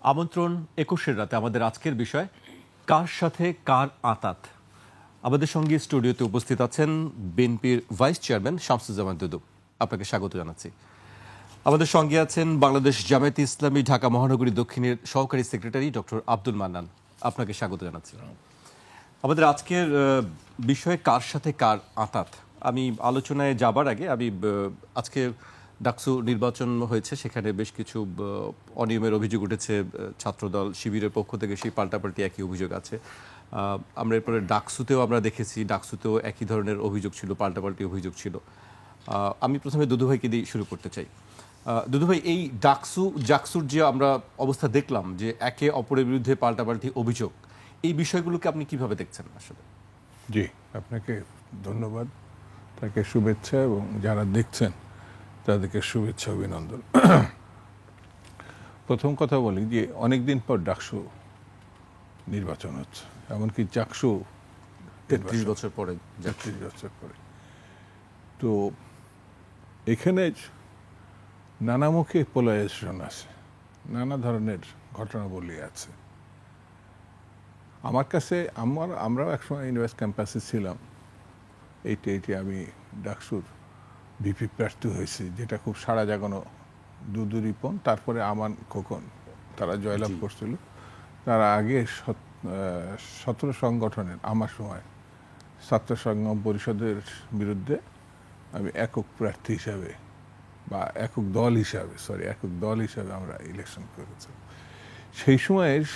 আমন্ত্রণ ২১-এর রাতে আমাদের আজকের বিষয় কার সাথে কার আঁতাত। আমাদের সঙ্গে স্টুডিওতে উপস্থিত আছেন বিএনপির ভাইস চেয়ারম্যান শামসুজ্জামান দুদু, আপনাকে স্বাগত জানাচ্ছি। আমাদের সঙ্গে আছেন বাংলাদেশ জামায়াতে ইসলামী ঢাকা মহানগরী দক্ষিণের সহকারী সেক্রেটারি ডক্টর আব্দুল মান্নান, আপনাকে স্বাগত জানাচ্ছি। আমাদের আজকের বিষয়ে কার সাথে কার আঁতাত, আমি আলোচনায় যাবার আগে আমি আজকে ডাকসু নির্বাচন হয়েছে, সেখানে বেশ কিছু অনিয়মের অভিযোগ উঠেছে ছাত্রদল শিবিরের পক্ষ থেকে, সেই পাল্টাপাল্টি একই অভিযোগ আছে। আমরা এরপরে ডাকসুতেও আমরা দেখেছি, ডাকসুতেও একই ধরনের অভিযোগ ছিল, পাল্টাপাল্টি অভিযোগ ছিল। আমি প্রথমে দুদু ভাইকে দিয়ে শুরু করতে চাই। দুদু ভাই, এই জাকসুর যে আমরা অবস্থা দেখলাম যে একে অপরের বিরুদ্ধে পাল্টাপাল্টি অভিযোগ, এই বিষয়গুলোকে আপনি কিভাবে দেখছেন আসলে? জি, আপনাকে ধন্যবাদ, তাকে শুভেচ্ছা, এবং যারা দেখছেন তাদেরকে শুভেচ্ছা অভিনন্দন। প্রথম কথা বলি যে অনেকদিন পর ডাকসু নির্বাচন হচ্ছে, এমনকি জাকসু ৩৩ বছর পরে। ৩৩ বছর পরে। তো এখানে নানামুখী পোলারাইজেশন আছে, নানা ধরনের ঘটনাবলী আছে। আমার কাছে আমরাও একসময় ইউনিভার্সিটি ক্যাম্পাসে ছিলাম, এইটি আমি ডাকসুর ভিপি প্রার্থী হয়েছি, যেটা খুব সাড়া জাগানো দুদু রিপন, তারপরে আমান খোকন, তারা জয়লাভ করছিল। তার আগে 17 সংগঠনের আমার সময় ছাত্র সংগ্রাম পরিষদের বিরুদ্ধে আমি একক প্রার্থী হিসাবে বা একক দল হিসাবে আমরা ইলেকশন করেছি। সেই সময়ের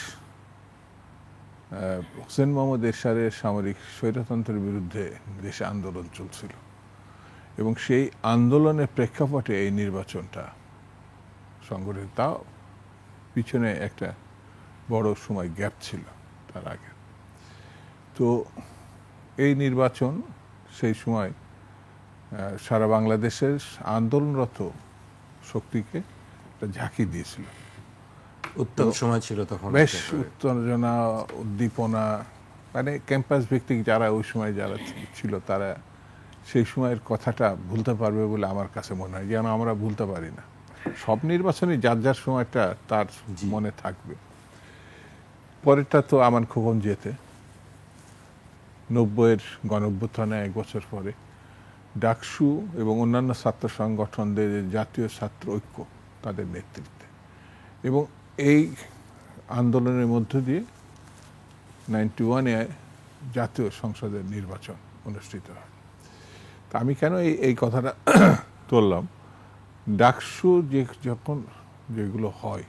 হোসেন মোহাম্মদ এরশাদের সামরিক স্বৈরতন্ত্রের বিরুদ্ধে দেশে আন্দোলন চলছিল, এবং সেই আন্দোলনের প্রেক্ষাপটে এই নির্বাচনটা সংগঠিত। তাও পিছনে একটা বড় সময় গ্যাপ ছিল তার আগে। তো এই নির্বাচন সেই সময় সারা বাংলাদেশের আন্দোলনরত শক্তিকে একটা ঝাঁকি দিয়েছিল। উত্তম সময় ছিল তখন, বেশ উত্তেজনা, উদ্দীপনা, মানে ক্যাম্পাস ভিত্তিক যারা ওই সময় যারা ছিল তারা সেই সময়ের কথাটা ভুলতে পারবে বলে আমার কাছে মনে হয়, যেন আমরা ভুলতে পারি না। সব নির্বাচনে যার যার সময়টা তার মনে থাকবে। পরেরটা তো আমান খোকন যেতে 90-এর গণঅভ্যুত্থানে 1 বছর পরে ডাকসু এবং অন্যান্য ছাত্র সংগঠনদের জাতীয় ছাত্র ঐক্য, তাদের নেতৃত্বে, এবং এই আন্দোলনের মধ্য দিয়ে 91-এ জাতীয় সংসদের নির্বাচন অনুষ্ঠিত হয়। তা আমি কেন এই কথাটা তুললাম, ডাকসু যখন যেগুলো হয়,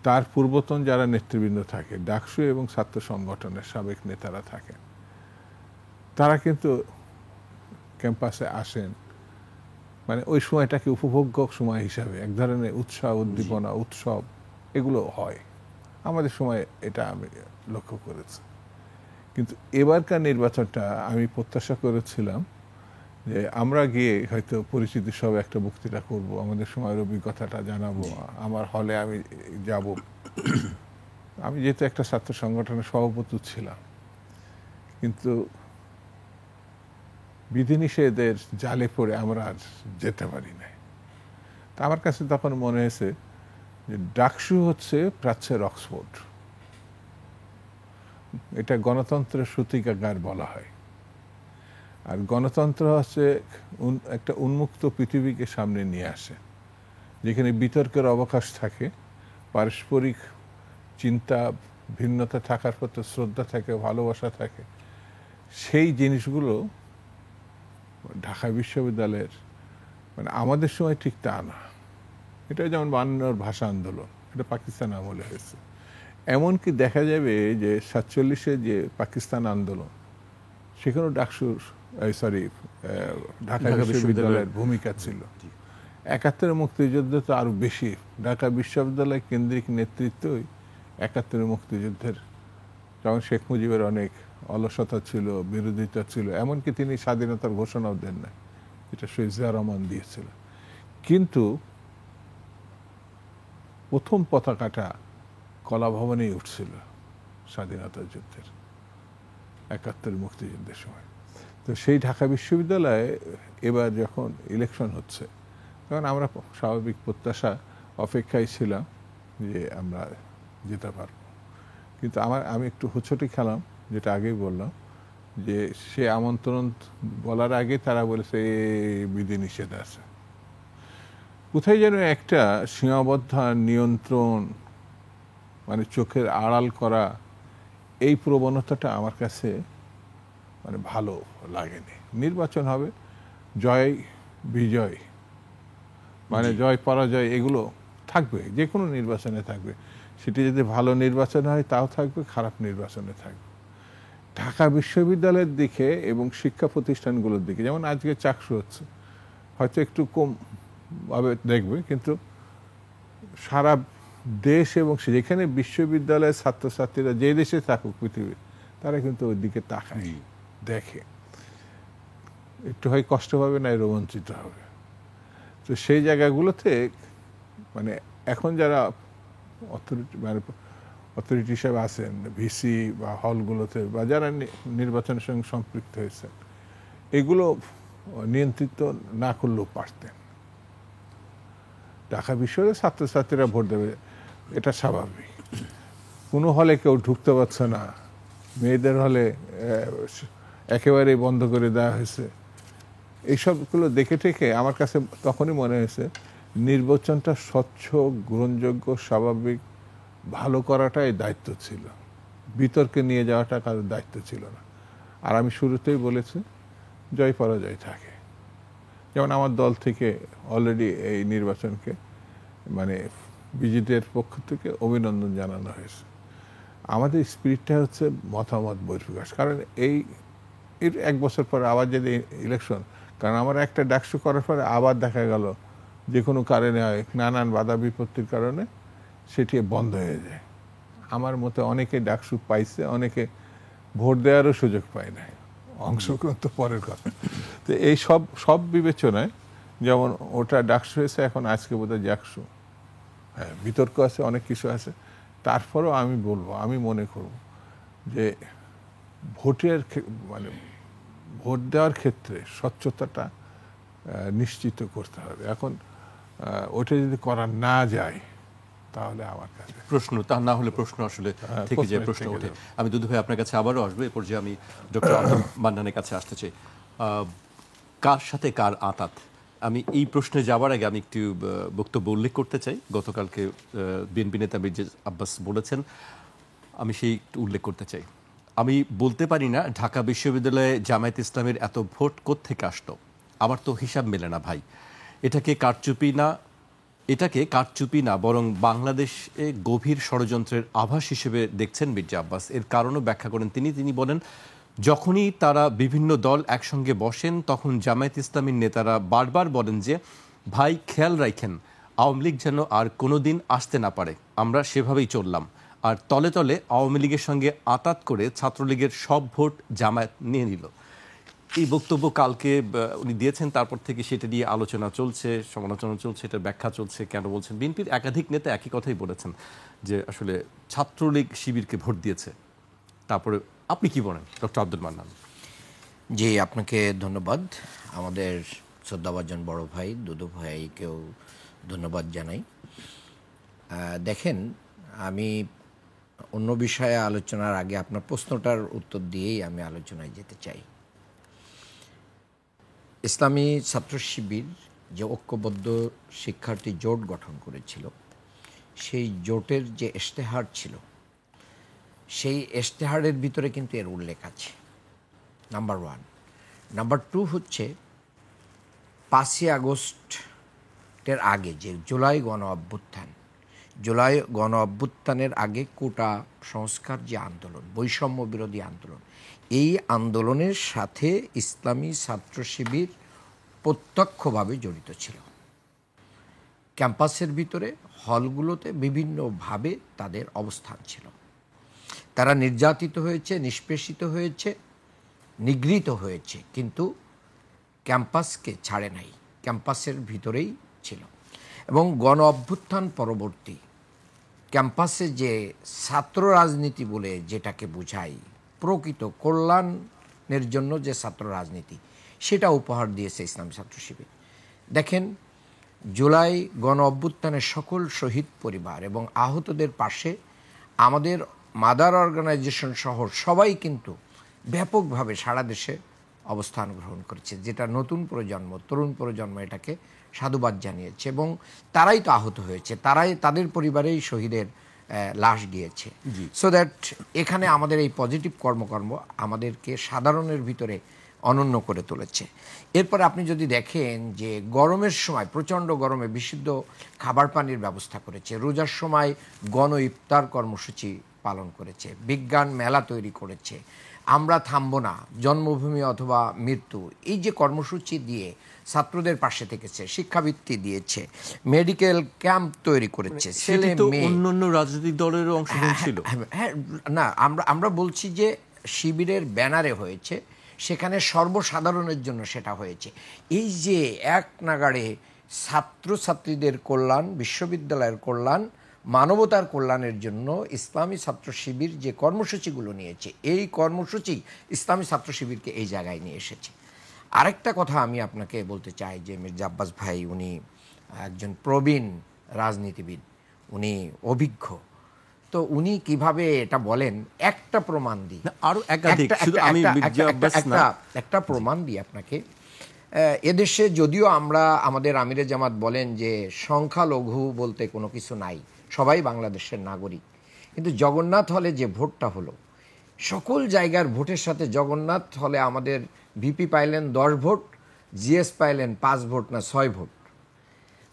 তার পূর্বতন যারা নেতৃবৃন্দ থাকে, ডাকসু এবং ছাত্র সংগঠনের সাবেক নেতারা থাকেন, তারা কিন্তু ক্যাম্পাসে আসেন, মানে ওই সময়টাকে উপভোগ্য সময় হিসাবে, এক ধরনের উৎসাহ, উদ্দীপনা, উৎসব এগুলো হয়। আমাদের সময় এটা আমি লক্ষ্য করেছি। কিন্তু এবারকার নির্বাচনটা আমি প্রত্যাশা করেছিলাম যে আমরা গিয়ে হয়তো পরিচিতি সব একটা বক্তৃতা করব, আমাদের সময়ের অভিজ্ঞতাটা জানাবো, আমার হলে আমি যাব। আমি যেহেতু একটা ছাত্র সংগঠনের সভাপতি ছিলাম, কিন্তু বিধিনিষেধের জালে পড়ে আমরা আর যেতে পারি না। তা আমার কাছে তখন মনে হয়েছে যে ডাকসু হচ্ছে প্রাচ্যের অক্সফোর্ড, এটা গণতন্ত্রের সূতিকাগার বলা হয়। আর গণতন্ত্র হচ্ছে একটা উন্মুক্ত পৃথিবীকে সামনে নিয়ে আসে, যেখানে বিতর্কের অবকাশ থাকে, পারস্পরিক চিন্তা ভিন্নতা থাকার প্রতি শ্রদ্ধা থাকে, ভালোবাসা থাকে। সেই জিনিসগুলো ঢাকা বিশ্ববিদ্যালয়ের, মানে আমাদের সময় ঠিক তা না। এটা যেমন 52-র ভাষা আন্দোলন, এটা পাকিস্তান আমলে হয়েছে। এমনকি দেখা যাবে যে 47-এ যে পাকিস্তান আন্দোলন, সেখানেও ঢাকা বিশ্ববিদ্যালয়ের ভূমিকা ছিল। 71-এর মুক্তিযুদ্ধ তো আরো বেশি, ঢাকা বিশ্ববিদ্যালয় কেন্দ্রিক নেতৃত্বই 71-এর মুক্তিযুদ্ধের, যেমন শেখ মুজিবের অনেক অলসতা ছিল, বিরোধিতা ছিল, এমনকি তিনি স্বাধীনতার ঘোষণাও দেন না, এটা শহীদ জিয়া রহমান দিয়েছিল। কিন্তু প্রথম পতাকাটা কলাভবনেই উঠছিল স্বাধীনতা যুদ্ধের, 71 মুক্তিযুদ্ধের সময়। তো সেই ঢাকা বিশ্ববিদ্যালয়ে এবার যখন ইলেকশন হচ্ছে, তখন আমরা স্বাভাবিক প্রত্যাশা অপেক্ষায় ছিলাম যে আমরা যেতে পারবো। কিন্তু আমি একটু হোঁচটি খেলাম, যেটা আগেই বললাম, যে সে আমন্ত্রণ বলার আগে তারা বলেছে বিধিনিষেধ আছে। কোথায় যেন একটা সীমাবদ্ধ নিয়ন্ত্রণ, মানে চোখের আড়াল করা, এই প্রবণতাটা আমার কাছে মানে ভালো লাগেনি। নির্বাচন হবে, জয় বিজয়, মানে জয় পরাজয় এগুলো থাকবে, যে কোনো নির্বাচনে থাকবে। সেটি যদি ভালো নির্বাচন হয় তাও থাকবে, খারাপ নির্বাচনে থাকবে। ঢাকা বিশ্ববিদ্যালয়ের দিকে এবং শিক্ষা প্রতিষ্ঠানগুলোর দিকে, যেমন আজকে চাকসু হচ্ছে, হয়তো একটু কম ভাবে দেখবে, কিন্তু সারা দেশ এবং যেখানে বিশ্ববিদ্যালয়ের ছাত্রছাত্রীরা যে দেশে থাকুক পৃথিবীর, তারা কিন্তু ওই দিকে তাকায়, দেখে, একটু হয় কষ্ট পাবে না রোমাঞ্চিত হবে। তো সেই জায়গাগুলোতে মানে এখন যারা অথরিটি হিসেবে আছেন, ভিসি বা হলগুলোতে, বা যারা নির্বাচনের সঙ্গে সম্পৃক্ত হয়েছে, এগুলো নিয়ন্ত্রিত না করলেও পারতেন। ঢাকা বিশ্ববিদ্যালয়ের ছাত্রছাত্রীরা ভোট দেবে, এটা স্বাভাবিক। কোনো হলে কেউ ঢুকতে পারছে না, মেয়েদের হলে একেবারেই বন্ধ করে দেওয়া হয়েছে। এইসবগুলো দেখে টেকে আমার কাছে তখনই মনে হয়েছে নির্বাচনটা স্বচ্ছ, গ্রহণযোগ্য, স্বাভাবিক, ভালো করাটাই দায়িত্ব ছিল, বিতর্কে নিয়ে যাওয়াটা কারোর দায়িত্ব ছিল না। আর আমি শুরুতেই বলেছি, জয় পরাজয় থাকে। যেমন আমার দল থেকে অলরেডি এই নির্বাচনকে মানে বিজেপির পক্ষ থেকে অভিনন্দন জানানো হয়েছে। আমাদের স্পিরিটটা হচ্ছে মতামত বহির্প্রকাশ। কারণ এর এক বছর পরে আবার যদি ইলেকশন, কারণ আমার একটা ডাকসু করার পরে আবার দেখা গেল যে কোনো কারণে হয়, নানান বাধা বিপত্তির কারণে সেটি বন্ধ হয়ে যায়। আমার মতে অনেকে ডাকসু পাইছে, অনেকে ভোট দেওয়ারও সুযোগ পায় না, অংশগ্রহণ তো পরের কথা। তো এই সব বিবেচনায়, যেমন ওটা ডাকসু হয়েছে, এখন আজকে বোধহয় জাকসু, হ্যাঁ, বিতর্ক আছে, অনেক কিছু আছে। তারপরেও আমি বলবো, আমি মনে করব যে ভোটের মানে ভোট দেওয়ার ক্ষেত্রে স্বচ্ছতাটা নিশ্চিত করতে হবে। এখন ওটা যদি করা না যায়, তাহলে আমার কাছে প্রশ্ন, তা না হলে প্রশ্ন আসলে থেকে যায়, প্রশ্ন ওঠে। আমি দুধু ভাই আপনার কাছে আবারও আসবো, এরপর যে আমি ডক্টর আব্দুল মান্নানের কাছে আসতে চাই। কার সাথে কার আঁতাত, আমি এই প্রশ্নে যাওয়ার আগে আমি একটু বক্তব্য উল্লেখ করতে চাই। গতকালকে বিএনপি নেতা মির্জা আব্বাস বলেছেন, আমি সেই একটু উল্লেখ করতে চাই। আমি বলতে পারি না ঢাকা বিশ্ববিদ্যালয়ে জামায়াত ইসলামের এত ভোট কোত্থেকে আসলো, আমার তো হিসাব মেলে না ভাই। এটাকে কারচুপি না বরং বাংলাদেশে গভীর ষড়যন্ত্রের আভাস হিসেবে দেখছেন মির্জা আব্বাস। এর কারণও ব্যাখ্যা করেন তিনি বলেন, যখনই তারা বিভিন্ন দল একসঙ্গে বসেন, তখন জামায়াত ইসলামীর নেতারা বারবার বলেন যে ভাই খেয়াল রাখেন, আওয়ামী লীগ যেন আর কোনোদিন আসতে না পারে, আমরা সেভাবেই চললাম। আর তলে তলে আওয়ামী লীগের সঙ্গে আঁতাত করে ছাত্রলীগের সব ভোট জামায়াত নিয়ে নিল। এই বক্তব্য কালকে উনি দিয়েছেন, তারপর থেকে সেটা নিয়ে আলোচনা চলছে, সমালোচনা চলছে, এটার ব্যাখ্যা চলছে। কেন বলছেন? বিএনপির একাধিক নেতা একই কথাই বলেছেন যে আসলে ছাত্রলীগ শিবিরকে ভোট দিয়েছে। তারপরে আপনি কি বলেন ডক্টর আব্দুল মান্নান? জি, আপনাকে ধন্যবাদ। আমাদের শ্রদ্ধাভাজন বড় ভাই দুদু ভাইকেও ধন্যবাদ জানাই। দেখেন, আমি অন্য বিষয়ে আলোচনার আগে আপনার প্রশ্নটার উত্তর দিয়েই আমি আলোচনায় যেতে চাই। ইসলামী ছাত্র শিবির যে ঐক্যবদ্ধ শিক্ষার্থী জোট গঠন করেছিল, সেই জোটের যে ইশতেহার ছিল, সেই ইশতেহারের ভিতরে কিন্তু এর উল্লেখ আছে, নাম্বার 1। নাম্বার 2 হচ্ছে 5ই আগস্টের আগে যে জুলাই গণ অভ্যুত্থানের আগে কোটা সংস্কার যে আন্দোলন, বৈষম্য বিরোধী আন্দোলন, এই আন্দোলনের সাথে ইসলামী ছাত্র শিবির প্রত্যক্ষভাবে জড়িত ছিল। ক্যাম্পাসের ভিতরে, হলগুলোতে বিভিন্নভাবে তাদের অবস্থান ছিল। তারা নির্যাতিত হয়েছে, নিষ্পেষিত হয়েছে, নিগৃহীত হয়েছে, কিন্তু ক্যাম্পাসকে ছাড়ে নাই, ক্যাম্পাসের ভিতরেই ছিল। এবং গণ অভ্যুত্থান পরবর্তী ক্যাম্পাসে যে ছাত্র রাজনীতি বলে যেটাকে বোঝাই, প্রকৃত কল্যাণের জন্য যে ছাত্র রাজনীতি, সেটা উপহার দিয়েছে ইসলামী ছাত্র শিবির। দেখেন, জুলাই গণ অভ্যুত্থানের সকল শহীদ পরিবার এবং আহতদের পাশে আমাদের মাদার অর্গানাইজেশন সহ সবাই কিন্তু ব্যাপকভাবে সারা দেশে অবস্থান গ্রহণ করেছে, যেটা নতুন প্রজন্ম, তরুণ প্রজন্ম এটাকে সাধুবাদ জানিয়েছে এবং তারাই তো আহত হয়েছে, তাদের পরিবারেই শহীদের লাশ গিয়েছে। সো দ্যাট এখানে আমাদের এই পজিটিভ কর্মকর্ম আমাদেরকে সাধারণের ভিতরে অনন্য করে তুলেছে। এরপর আপনি যদি দেখেন যে গরমের সময়, প্রচণ্ড গরমে বিশুদ্ধ খাবার পানির ব্যবস্থা করেছে, রোজার সময় গণ ইফতার কর্মসূচি পালন করেছে, বিজ্ঞান মেলা তৈরি করেছে, আমরা থামবো না, জন্মভূমি অথবা মৃত্যু, এই যে কর্মসূচি দিয়ে ছাত্রদের পাশে থেকেছে, শিক্ষাবৃত্তি দিয়েছে, মেডিকেল ক্যাম্প তৈরি করেছে, ছেলে মেয়ে। অন্যান্য রাজনৈতিক দলেরও অংশগ্রহণ ছিল। হ্যাঁ, না, আমরা বলছি যে শিবিরের ব্যানারে হয়েছে, সেখানে সর্বসাধারণের জন্য সেটা হয়েছে। এই যে এক নাগাড়ে ছাত্রছাত্রীদের কল্যাণ, বিশ্ববিদ্যালয়ের কল্যাণ, মানবতার কল্যাণের জন্য ইসলামী ছাত্র শিবির যে কর্মসূচিগুলো নিয়েছে, এই কর্মসূচি ইসলামী ছাত্র শিবিরকে এই জায়গায় নিয়ে এসেছে। আরেকটা কথা আমি আপনাকে বলতে চাই যে মির্জা আব্বাস ভাই উনি একজন প্রবীণ রাজনীতিবিদ, উনি অভিজ্ঞ, তো উনি কিভাবে এটা বলেন একটা প্রমাণ দিই, আরো একাধিক, শুধু আমি মির্জা আব্বাস না, একটা প্রমাণ দিই আপনাকে। এদেশে যদিও আমরা আমাদের আমিরে জামাত বলেন যে সংখ্যালঘু বলতে কোনো কিছু নাই, সবাই বাংলাদেশের নাগরিক, কিন্তু জগন্নাথ হলে যে ভোটটা হলো, সকল জায়গার ভোটের সাথে জগন্নাথ হলে আমাদের ভিপি পাইলেন 10 ভোট, জিএস পাইলেন 5 ভোট না 6 ভোট।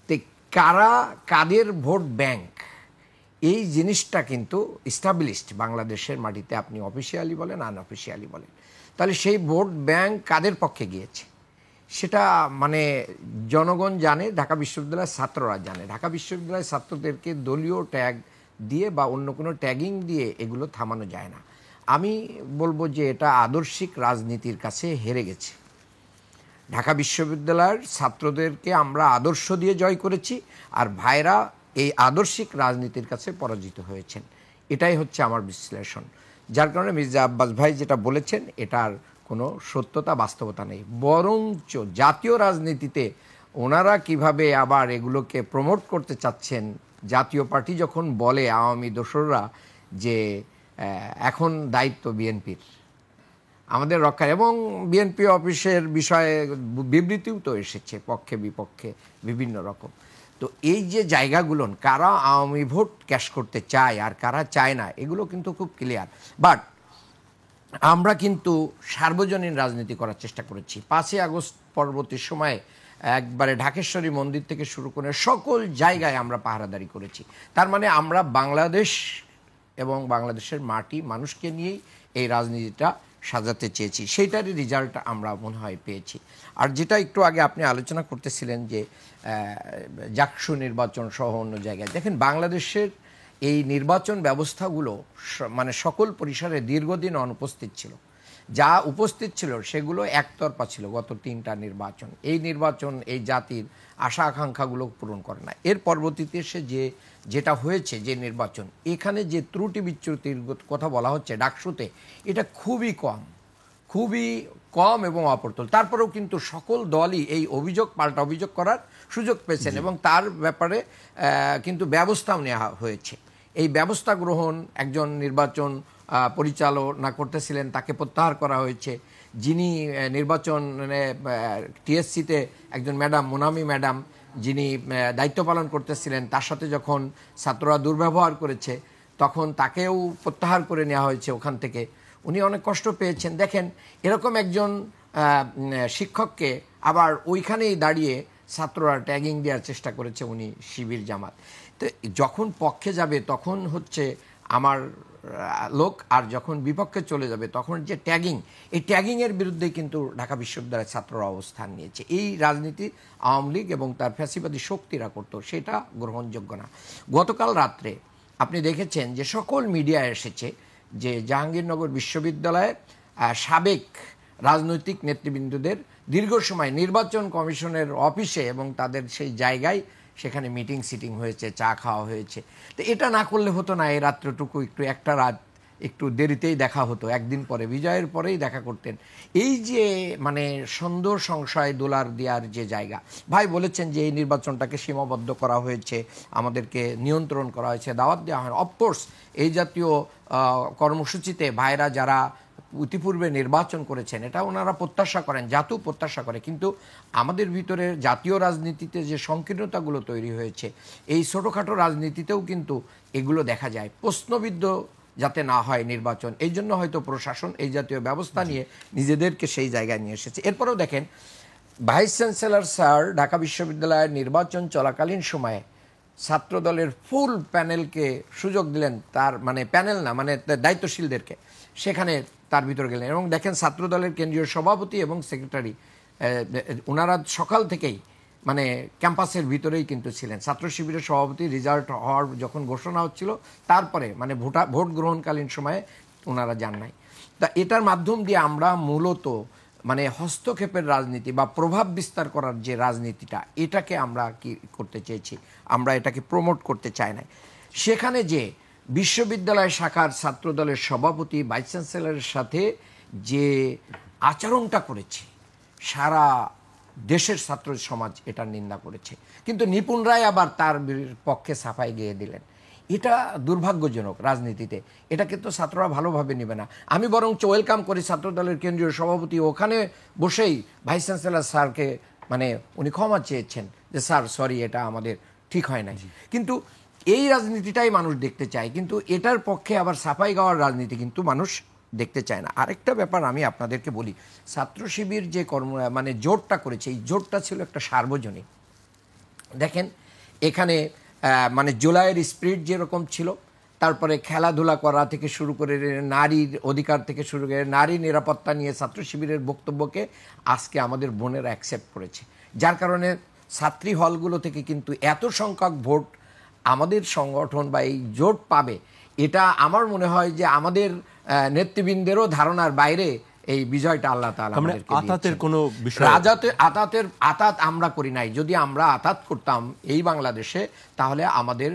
তো কাদের ভোট ব্যাংক, এই জিনিসটা কিন্তু ইস্টাবলিশড বাংলাদেশের মাটিতে, আপনি অফিসিয়ালি বলেন আনঅফিসিয়ালি বলেন। তাহলে সেই ভোট ব্যাংক কাদের পক্ষে গিয়েছে সেটা মানে জনগণ জানে, ঢাকা বিশ্ববিদ্যালয়ের ছাত্ররা জানে। ঢাকা বিশ্ববিদ্যালয়ের ছাত্রদেরকে দলীয় ট্যাগ দিয়ে বা অন্য কোনো ট্যাগিং দিয়ে এগুলো থামানো যায় না। আমি বলবো যে এটা আদর্শিক রাজনীতির কাছে হেরে গেছে। ঢাকা বিশ্ববিদ্যালয়ের ছাত্রদেরকে আমরা আদর্শ দিয়ে জয় করেছি, আর ভাইরা এই আদর্শিক রাজনীতির কাছে পরাজিত হয়েছেন। এটাই হচ্ছে আমার বিশ্লেষণ। যার কারণে মির্জা আব্বাস ভাই যেটা বলেছেন এটার কোনো সত্যতা, বাস্তবতা নেই। বরঞ্চ জাতীয় রাজনীতিতে ওনারা কিভাবে আবার এগুলোকে প্রমোট করতে চাচ্ছেন, জাতীয় পার্টি যখন বলে আওয়ামী দোসররা যে এখন দায়িত্ব বিএনপির আমাদের রক্ষা, এবং বিএনপি অফিসের বিষয়ে বিবৃতিও তো এসেছে পক্ষে বিপক্ষে বিভিন্ন রকম। তো এই যে জায়গাগুলো, কারা আওয়ামী ভোট ক্যাশ করতে চায় আর কারা চায় না, এগুলো কিন্তু খুব ক্লিয়ার। বাট আমরা কিন্তু সার্বজনীন রাজনীতি করার চেষ্টা করেছি। 5ই আগস্ট পরবর্তী সময়ে একবারে ঢাকেশ্বরী মন্দির থেকে শুরু করে সকল জায়গায় আমরা পাহারাদারি করেছি। তার মানে আমরা বাংলাদেশ এবং বাংলাদেশের মাটি মানুষকে নিয়েই এই রাজনীতিটা সাজাতে চেয়েছি, সেইটারই রেজাল্ট আমরা মনে হয় পেয়েছি। আর যেটা একটু আগে আপনি আলোচনা করতেছিলেন যে জাকসু নির্বাচন সহ অন্য জায়গায়, দেখেন বাংলাদেশের এই নির্বাচন ব্যবস্থাগুলো মানে সকল পরিসরে দীর্ঘদিন অনুপস্থিত ছিল। যা উপস্থিত ছিল সেগুলো একতরফা ছিল। গত 3টা নির্বাচন, এই নির্বাচন এই জাতির আশা আকাঙ্ক্ষাগুলো পূরণ করে না। এর পরবর্তীতে সে যেটা হয়েছে, যে নির্বাচন, এখানে যে ত্রুটি বিচ্যুতির কথা বলা হচ্ছে ডাকসুতে, এটা খুবই কম এবং অপ্রতুল। তারপরেও কিন্তু সকল দলই এই অভিযোগ পাল্টা অভিযোগ করার সুযোগ পেয়েছেন এবং তার ব্যাপারে কিন্তু ব্যবস্থাও নেওয়া হয়েছে। এই ব্যবস্থা গ্রহণ, একজন নির্বাচন পরিচালনা করতেছিলেন তাকে প্রত্যাহার করা হয়েছে। যিনি নির্বাচন টিএসসিতে একজন ম্যাডাম, মোনামি ম্যাডাম, যিনি দায়িত্ব পালন করতেছিলেন, তার সাথে যখন ছাত্ররা দুর্ব্যবহার করেছে তখন তাকেও প্রত্যাহার করে নেওয়া হয়েছে ওখান থেকে। উনি অনেক কষ্ট পেয়েছেন। দেখেন, এরকম একজন শিক্ষককে আবার ওইখানেই দাঁড়িয়ে ছাত্ররা ট্যাগিং দেওয়ার চেষ্টা করেছে উনি শিবির জামাত। তো যখন পক্ষে যাবে তখন হচ্ছে আমার লোক, আর যখন বিপক্ষে চলে যাবে তখন যে ট্যাগিং, এই ট্যাগিংয়ের বিরুদ্ধে কিন্তু ঢাকা বিশ্ববিদ্যালয়ের ছাত্ররা অবস্থান নিয়েছে। এই রাজনীতি আওয়ামী লীগ এবং তার ফ্যাসিবাদী শক্তিরা করতো, সেটা গ্রহণযোগ্য না। গতকাল রাত্রে আপনি দেখেছেন যে সকল মিডিয়া এসেছে যে জাহাঙ্গীরনগর বিশ্ববিদ্যালয়ে সাবেক রাজনৈতিক নেতৃবৃন্দদের দীর্ঘ সময় নির্বাচন কমিশনের অফিসে এবং তাদের সেই জায়গায় সেখানে মিটিং সিটিং হয়েছে, চা খাওয়া হয়েছে। তো এটা না করলে হতো না। এই রাত্রটুকু একটু একটা রাত একটু দেরিতেই দেখা হতো, একদিন পরে বিজয়ের পরেই দেখা করতেন। এই যে মানে সন্দেহ সংশয় দোলার দেওয়ার যে জায়গা, ভাই বলেছেন যে এই নির্বাচনটাকে সীমাবদ্ধ করা হয়েছে, আমাদেরকে নিয়ন্ত্রণ করা হয়েছে, দাওয়াত দেওয়া হয়। অফকোর্স এই জাতীয় কর্মসূচিতে ভাইরা যারা ইতিপূর্বে নির্বাচন করেছেন এটা ওনারা প্রত্যাশা করেন, জাতীয় প্রত্যাশা করে। কিন্তু আমাদের ভিতরে জাতীয় রাজনীতিতে যে সংকীর্ণতাগুলো তৈরি হয়েছে, এই ছোটোখাটো রাজনীতিতেও কিন্তু এগুলো দেখা যায়। প্রশ্নবিদ্ধ যাতে না হয় নির্বাচন, এই জন্য হয়তো প্রশাসন এই জাতীয় ব্যবস্থা নিয়ে নিজেদেরকে সেই জায়গায় নিয়ে এসেছে। এরপরেও দেখেন, ভাইস চ্যান্সেলর স্যার ঢাকা বিশ্ববিদ্যালয়ের নির্বাচন চলাকালীন সময়ে ছাত্রদলের ফুল প্যানেলকে সুযোগ দিলেন, তার মানে প্যানেল না, মানে দায়িত্বশীলদেরকে সেখানে তার ভিতরে গেলেন। এবং দেখেন ছাত্রদলের কেন্দ্রীয় সভাপতি এবং সেক্রেটারি ওনারা সকাল থেকেই মানে ক্যাম্পাসের ভিতরেই কিন্তু ছিলেন। ছাত্র শিবিরের সভাপতি রেজাল্ট হওয়ার যখন ঘোষণা হচ্ছিল তারপরে মানে ভোট গ্রহণকালীন সময়ে ওনারা যান নাই। তা এটার মাধ্যম দিয়ে আমরা মূলত মানে হস্তক্ষেপের রাজনীতি বা প্রভাব বিস্তার করার যে রাজনীতিটা, এটাকে আমরা কি করতে চেয়েছি, আমরা এটাকে প্রমোট করতে চাই না। সেখানে যে বিশ্ববিদ্যালয় শাখার ছাত্রদলের সভাপতি ভাইস চ্যান্সেলরের সাথে যে আচরণটা করেছে, সারা দেশের ছাত্র সমাজ এটার নিন্দা করেছে, কিন্তু নিপুণ রায় আবার তার পক্ষে সাফাই গেয়ে দিলেন। এটা দুর্ভাগ্যজনক রাজনীতিতে, এটাকে তো ছাত্ররা ভালোভাবে নেবে না। আমি বরং ওয়েলকাম করি ছাত্রদলের কেন্দ্রীয় সভাপতি ওখানে বসেই ভাইস চ্যান্সেলর স্যারকে মানে উনি ক্ষমা চেয়েছেন যে স্যার সরি, এটা আমাদের ঠিক হয় নাই। কিন্তু এই রাজনীতিটাই মানুষ দেখতে চায়, কিন্তু এটার পক্ষে আবার সাফাই গাওয়ার রাজনীতি কিন্তু মানুষ দেখতে চায় না। আরেকটা ব্যাপার আমি আপনাদেরকে বলি, ছাত্র শিবির যে মানে জোটটা করেছে, এই জোটটা ছিল একটা সার্বজনীন। দেখেন এখানে মানে জুলাইয়ের স্পিরিট যেরকম ছিল, তারপরে খেলাধুলা করা থেকে শুরু করে নারীর অধিকার থেকে শুরু করে নারী নিরাপত্তা নিয়ে ছাত্র শিবিরের বক্তব্যকে আজকে আমাদের বোনেরা অ্যাকসেপ্ট করেছে, যার কারণে ছাত্রী হলগুলো থেকে কিন্তু এত সংখ্যক ভোট আমাদের সংগঠন বা এই জোট পাবে, এটা আমার মনে হয় যে আমাদের নেতৃবৃন্দেরও ধারণার বাইরে এই বিজয়টা আল্লাহ তাআলা আমাদেরকে দিয়েছেন। আতাতের কোনো বিষয়, আতাত আমরা করি নাই। যদি আমরা আতাত করতাম এই বাংলাদেশে, তাহলে আমাদের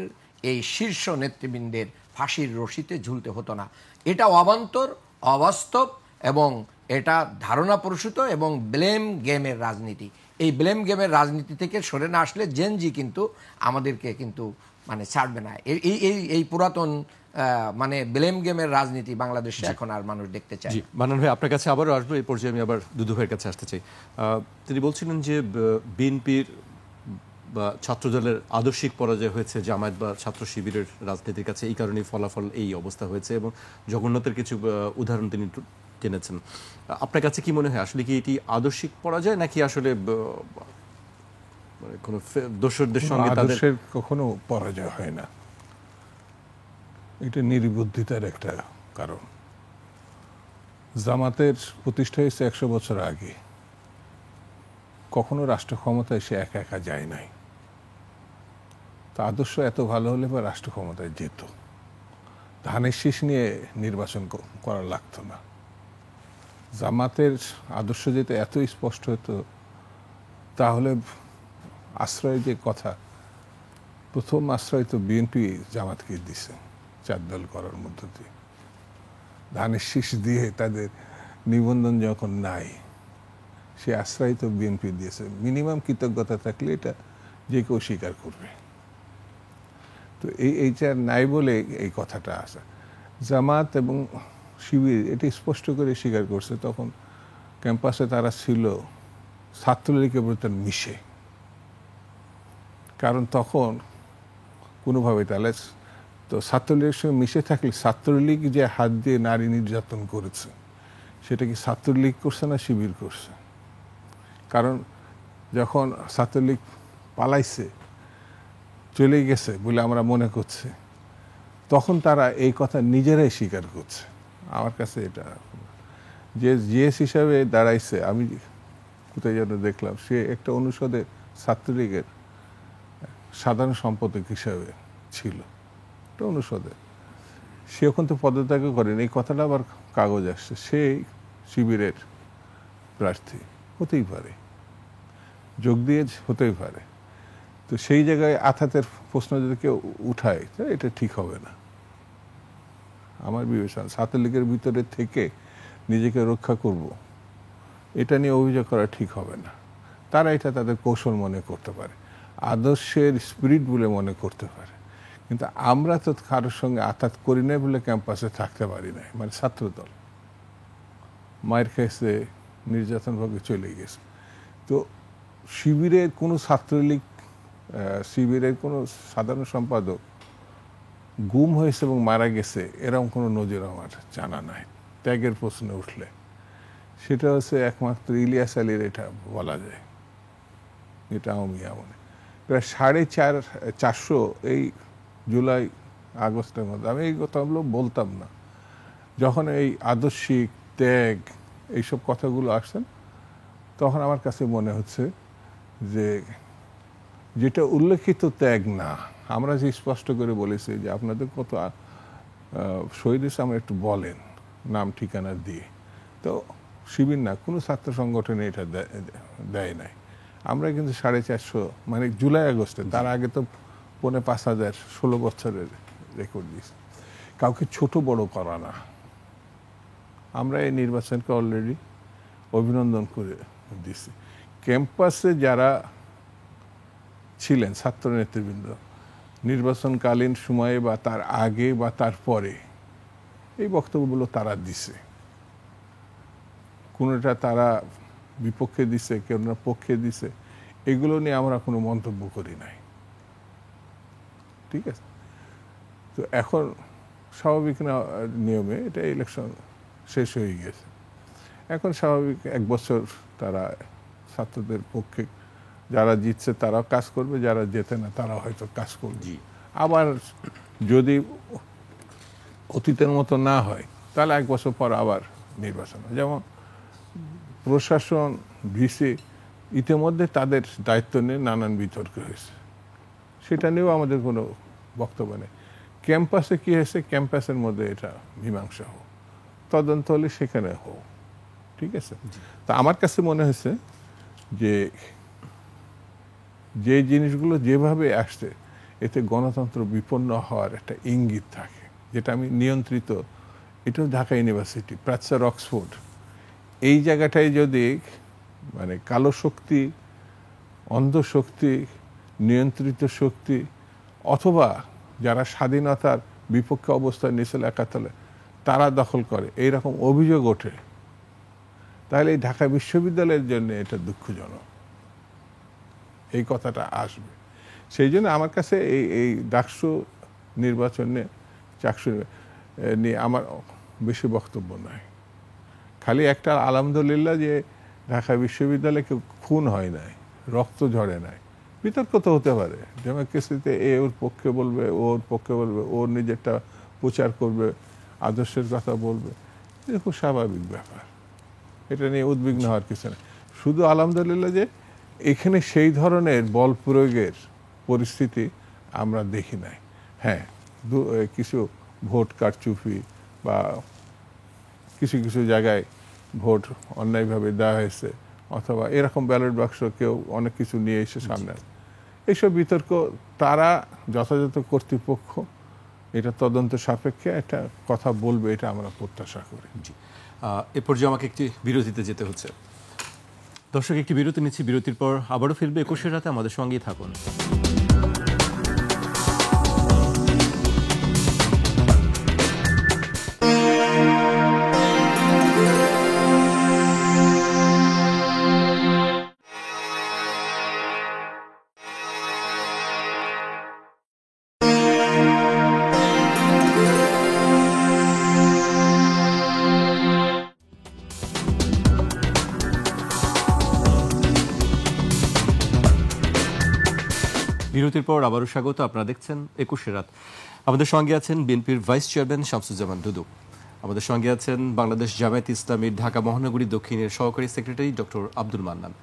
এই শীর্ষ নেতৃবৃন্দের ফাঁসির রশিতে ঝুলতে হতো না। এটা অবান্তর, অবাস্তব এবং এটা ধারণা প্রসূত এবং ব্লেম গেমের রাজনীতি। এই ব্লেম গেমের রাজনীতি থেকে সরে না আসলে জেনজি কিন্তু আমাদেরকে কিন্তু মানে ছাড়বে না। এই পুরাতন মানে ব্লেম গেমের রাজনীতি বাংলাদেশে এখন আর মানুষ দেখতে চায়। মান্নান ভাই আপনার কাছে আবারও আসবো, এই পর্যায়ে আমি আবার দুদু ভাইয়ের কাছে আসতে চাই। তিনি বলছিলেন যে বিএনপির বা ছাত্রদলের আদর্শিক পরাজয় হয়েছে জামায়াত বা ছাত্র শিবিরের রাজনীতির কাছে, এই কারণেই ফলাফল এই অবস্থা হয়েছে এবং জগন্নাথের কিছু উদাহরণ তিনি টেনেছেন। আপনার কাছে কি মনে হয়, আসলে কি এটি আদর্শিক পরাজয় নাকি আসলে কোনো দোসরদের সঙ্গে তাদের কখনো পরাজয় হয় না? এটা নির্বুদ্ধিতার একটা কারণ। জামাতের প্রতিষ্ঠা হয়েছে 100 বছর আগে, কখনো রাষ্ট্র ক্ষমতায় সে একা একা যায় নাই। তা আদর্শ এত ভালো হলে বা রাষ্ট্র ক্ষমতায় যেত, ধানের শীষ নিয়ে নির্বাচন করা লাগতো না। জামাতের আদর্শ যেতে এত স্পষ্ট হতো, তাহলে আশ্রয় যে কথা, প্রথম আশ্রয় তো বিএনপি জামাতকে দিছে 4 দল করার মধ্য দিয়ে। ধানের শীষ দিয়ে তাদের নিবন্ধন যখন নাই, সে আশ্রয় তো বিএনপি দিয়েছে। মিনিমাম কৃতজ্ঞতা থাকলে এটা যে কেউ স্বীকার করবে। তো এইটা নাই বলে এই কথাটা আসা। জামাত এবং শিবির এটি স্পষ্ট করে স্বীকার করছে, তখন ক্যাম্পাসে তারা ছিল ছাত্রলীগের প্রতি মিশে। কারণ তখন কোনোভাবে তাহলে তো ছাত্রলীগের সঙ্গে মিশে থাকলে, ছাত্রলীগ যে হাত দিয়ে নারী নির্যাতন করেছে সেটা কি ছাত্রলীগ করছে না শিবির করছে? কারণ যখন ছাত্রলীগ পালাইছে, চলে গেছে বলে আমরা মনে করছি, তখন তারা এই কথা নিজেরাই স্বীকার করছে। আমার কাছে এটা যে জিএস হিসাবে দাঁড়াইছে, আমি কোথায় যেন দেখলাম, সে একটা অনুষদে ছাত্রলীগের সাধারণ সম্পাদক হিসাবে ছিল, একটা অনুষদে। সে এখন তো পদত্যাগ করেন, এই কথাটা আবার কাগজ আসছে, সেই শিবিরের প্রার্থী হতেই পারে, যোগ দিয়ে হতেই পারে। তো সেই জায়গায় আথাতের প্রশ্ন যদি কেউ উঠায়, এটা ঠিক হবে না। আমার বিবেচনা ছাত্রলীগের ভিতরে থেকে নিজেকে রক্ষা করব, এটা নিয়ে অভিযোগ করা ঠিক হবে না। তারা এটা তাদের কৌশল মনে করতে পারে, আদর্শের স্পিরিট বলে মনে করতে পারে, কিন্তু আমরা তো কারোর সঙ্গে আঘাত করি না বলে ক্যাম্পাসে থাকতে পারি না। মানে ছাত্রদল মায়ের কাছে নির্যাতন ভাবে চলে গেছে। তো শিবিরের কোনো ছাত্রলীগ, শিবিরের কোনো সাধারণ সম্পাদক গুম হয়েছে এবং মারা গেছে এরকম কোনো নজির আমার জানা নাই। ত্যাগের প্রশ্ন উঠলে সেটা হচ্ছে একমাত্র ইলিয়াস আলীর এটা বলা যায়, এটা আমি আমলে প্রায় 450 এই জুলাই আগস্টের মধ্যে। আমি এই কথাগুলো বলতাম না যখন এই আদর্শিক ত্যাগ এইসব কথাগুলো আসছেন, তখন আমার কাছে মনে হচ্ছে যে যেটা উল্লেখিত ত্যাগ না, আমরা যে স্পষ্ট করে বলেছি যে আপনাদের কত শহীদ হয়েছে আমরা একটু বলেন নাম ঠিকানা দিয়ে, তো শিবির না কোনো ছাত্র সংগঠনে এটা দেয় নাই। আমরা কিন্তু 450 মানে জুলাই আগস্টে, তার আগে তো 5,500 16 বছরের রেকর্ড দিয়েছি। কাউকে ছোট বড় করা না। আমরা এই নির্বাচনকে অলরেডি অভিনন্দন করে দিছি। ক্যাম্পাসে যারা ছিলেন ছাত্র নেতৃবৃন্দ নির্বাচনকালীন সময়ে বা তার আগে বা তার পরে এই বক্তব্যগুলো তারা দিছে, কোনোটা তারা বিপক্ষে দিছে, কেননা পক্ষে দিছে, এগুলো নিয়ে আমরা কোনো মন্তব্য করি নাই। ঠিক আছে, তো এখন স্বাভাবিক না নিয়মে এটা ইলেকশন শেষ হয়ে গেছে, এখন স্বাভাবিক 1 বছর তারা ছাত্রদের পক্ষে যারা জিতছে তারাও কাজ করবে, যারা জেতে না তারা হয়তো কাজ করবে। আবার যদি অতীতের মতো না হয় তাহলে 1 বছর পর আবার নির্বাচন। যেমন প্রশাসন, ভিসি ইতিমধ্যে তাদের দায়িত্ব নিয়ে নানান বিতর্ক হয়েছে, সেটা নিয়েও আমাদের কোনো বক্তব্য নেই। ক্যাম্পাসে কি হয়েছে, ক্যাম্পাসের মধ্যে এটা মীমাংসা হোক, তদন্ত হলে সেখানে হোক। ঠিক আছে, তা আমার কাছে মনে হয়েছে যে যে জিনিসগুলো যেভাবে আসছে এতে গণতন্ত্র বিপন্ন হওয়ার একটা ইঙ্গিত থাকে, যেটা আমি নিয়ন্ত্রিত। এটাও ঢাকা ইউনিভার্সিটি, প্রাচ্যের অক্সফোর্ড, এই জায়গাটায় যদি মানে কালো শক্তি, অন্ধ শক্তি, নিয়ন্ত্রিত শক্তি অথবা যারা স্বাধীনতার বিপক্ষে অবস্থান নিয়েছিল একাতলে তারা দখল করে, এইরকম অভিযোগ ওঠে, তাহলে এই ঢাকা বিশ্ববিদ্যালয়ের জন্য এটা দুঃখজনক, এই কথাটা আসবে। সেই জন্য আমার কাছে এই ডাকসু নির্বাচনে চাকসু নিয়ে আমার বেশি বক্তব্য নাই। খালি একটা আলহামদুলিল্লাহ যে ঢাকা বিশ্ববিদ্যালয়ে কেউ খুন হয় নাই, রক্ত ঝরে নাই। বিতর্ক তো হতে পারে, ডেমোক্রেসিতে ওর পক্ষে বলবে, ওর পক্ষে বলবে, ওর নিজেরটা প্রচার করবে, আদর্শের কথা বলবে, এটা খুব স্বাভাবিক ব্যাপার, এটা নিয়ে উদ্বিগ্ন হওয়ার কিছু নেই। শুধু আলহামদুলিল্লাহ যে এখানে সেই ধরনের বল প্রয়োগের পরিস্থিতি আমরা দেখি নাই। হ্যাঁ, কিছু ভোট কারচুপি বা কিছু কিছু জায়গায় ভোট অন্যায়ভাবে দেওয়া হয়েছে, অথবা এরকম ব্যালট বাক্স কেউ অনেক কিছু নিয়ে এসে সামনে, এইসব বিতর্ক তারা যথাযথ কর্তৃপক্ষ এটা তদন্ত সাপেক্ষে একটা কথা বলবে, এটা আমরা প্রত্যাশা করি। এ পর্যায়ে আমাকে একটি বিরতিতে যেতে হচ্ছে। দর্শক, একটি বিরতি নিচ্ছি, বিরতির পর আবারও ফিরবে 21 রাতে, আমাদের সঙ্গেই থাকুন। বিরতির পর আবারও স্বাগত, আপনারা দেখছেন 21 রাত। আমাদের সঙ্গে আছেন বিএনপির ভাইস চেয়ারম্যান শামসুজ্জামান দুদু, আমাদের সঙ্গে আছেন বাংলাদেশ জামায়াতে ইসলামীর ঢাকা মহানগরী দক্ষিণের সহকারী সেক্রেটারি ডক্টর আব্দুল মান্নান।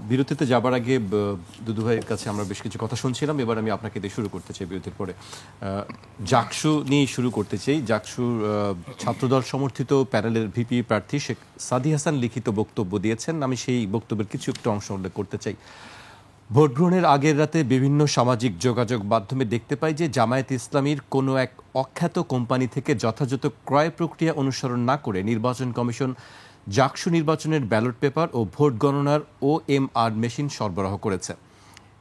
বিরতিতে যাবার আগে দুদু ভাইয়ের কাছে আমরা বেশ কিছু কথা শুনছিলাম, এবার আমি আপনাকে দিয়ে শুরু করতে চাই বিরতির পরে। জাকসু নিয়ে শুরু করতে চাই। জাকসুর ছাত্রদল সমর্থিত প্যানেলের ভিপি প্রার্থী শেখ সাদি হাসান লিখিত বক্তব্য দিয়েছেন, আমি সেই বক্তব্যের কিছু একটু অংশ উল্লেখ করতে চাই। ভোট গ্রহণের আগের রাতে বিভিন্ন সামাজিক যোগাযোগ মাধ্যমে দেখতে পাই যে জামায়াত ইসলামীর কোনো এক অখ্যাত কোম্পানি থেকে যথাযথ ক্রয় প্রক্রিয়া অনুসরণ না করে নির্বাচন কমিশন জাকসু নির্বাচনের ব্যালট পেপার ও ভোট গণনার OMR মেশিন সরবরাহ করেছে।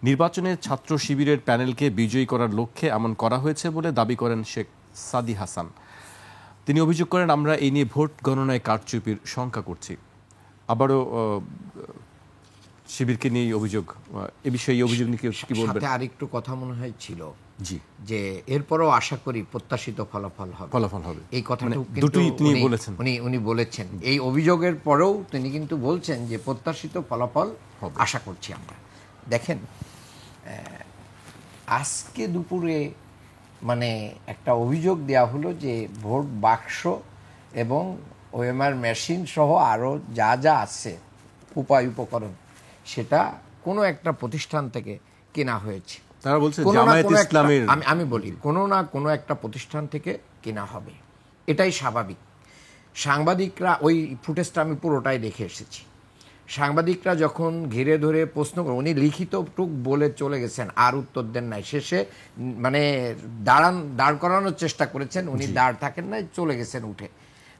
নির্বাচনের ছাত্র শিবিরের প্যানেলকে বিজয়ী করার লক্ষ্যে এমন করা হয়েছে বলে দাবি করেন শেখ সাদি হাসান। তিনি অভিযোগ করেন, আমরা এই নিয়ে ভোট গণনায় কারচুপির শঙ্কা করছি। আবারও শিবিরকে নিয়ে অভিযোগ, এ বিষয়ে এই অভিযোগ নিয়ে কি বলবেন? সাথে আরেকটু কথা মনে হয় ছিল জি, যে এরপরও আশা করি প্রত্যাশিত ফলাফল হবে। এই কথাটাও দুটোই তিনি বলেছেন। উনি বলেছেন এই অভিযোগের পরেও তিনি কিন্তু বলছেন যে প্রত্যাশিত ফলাফল আশা করছি আমরা। দেখেন, আজকে দুপুরে মানে একটা অভিযোগ দেয়া হলো যে ভোট বাক্স এবং OMR মেশিন সহ আরও যা যা আছে উপকরণ সেটা কোনো একটা প্রতিষ্ঠান থেকে কেনা হয়েছে। তারা বলছে জামায়াত ইসলামের, আমি বলি কোনো না কোনো একটা প্রতিষ্ঠান থেকে কেনা হবে, এটাই স্বাভাবিক। সাংবাদিকরা ওই ফুটেজটা আমি পুরোটাই দেখে এসেছি। সাংবাদিকরা যখন ঘিরে ধরে প্রশ্ন করে, উনি লিখিত টুক বলে চলে গেছেন, আর উত্তর দেন নাই। শেষে মানে দাঁড় করানোর চেষ্টা করেছেন, উনি দাঁড় থাকেন নাই, চলে গেছেন উঠে।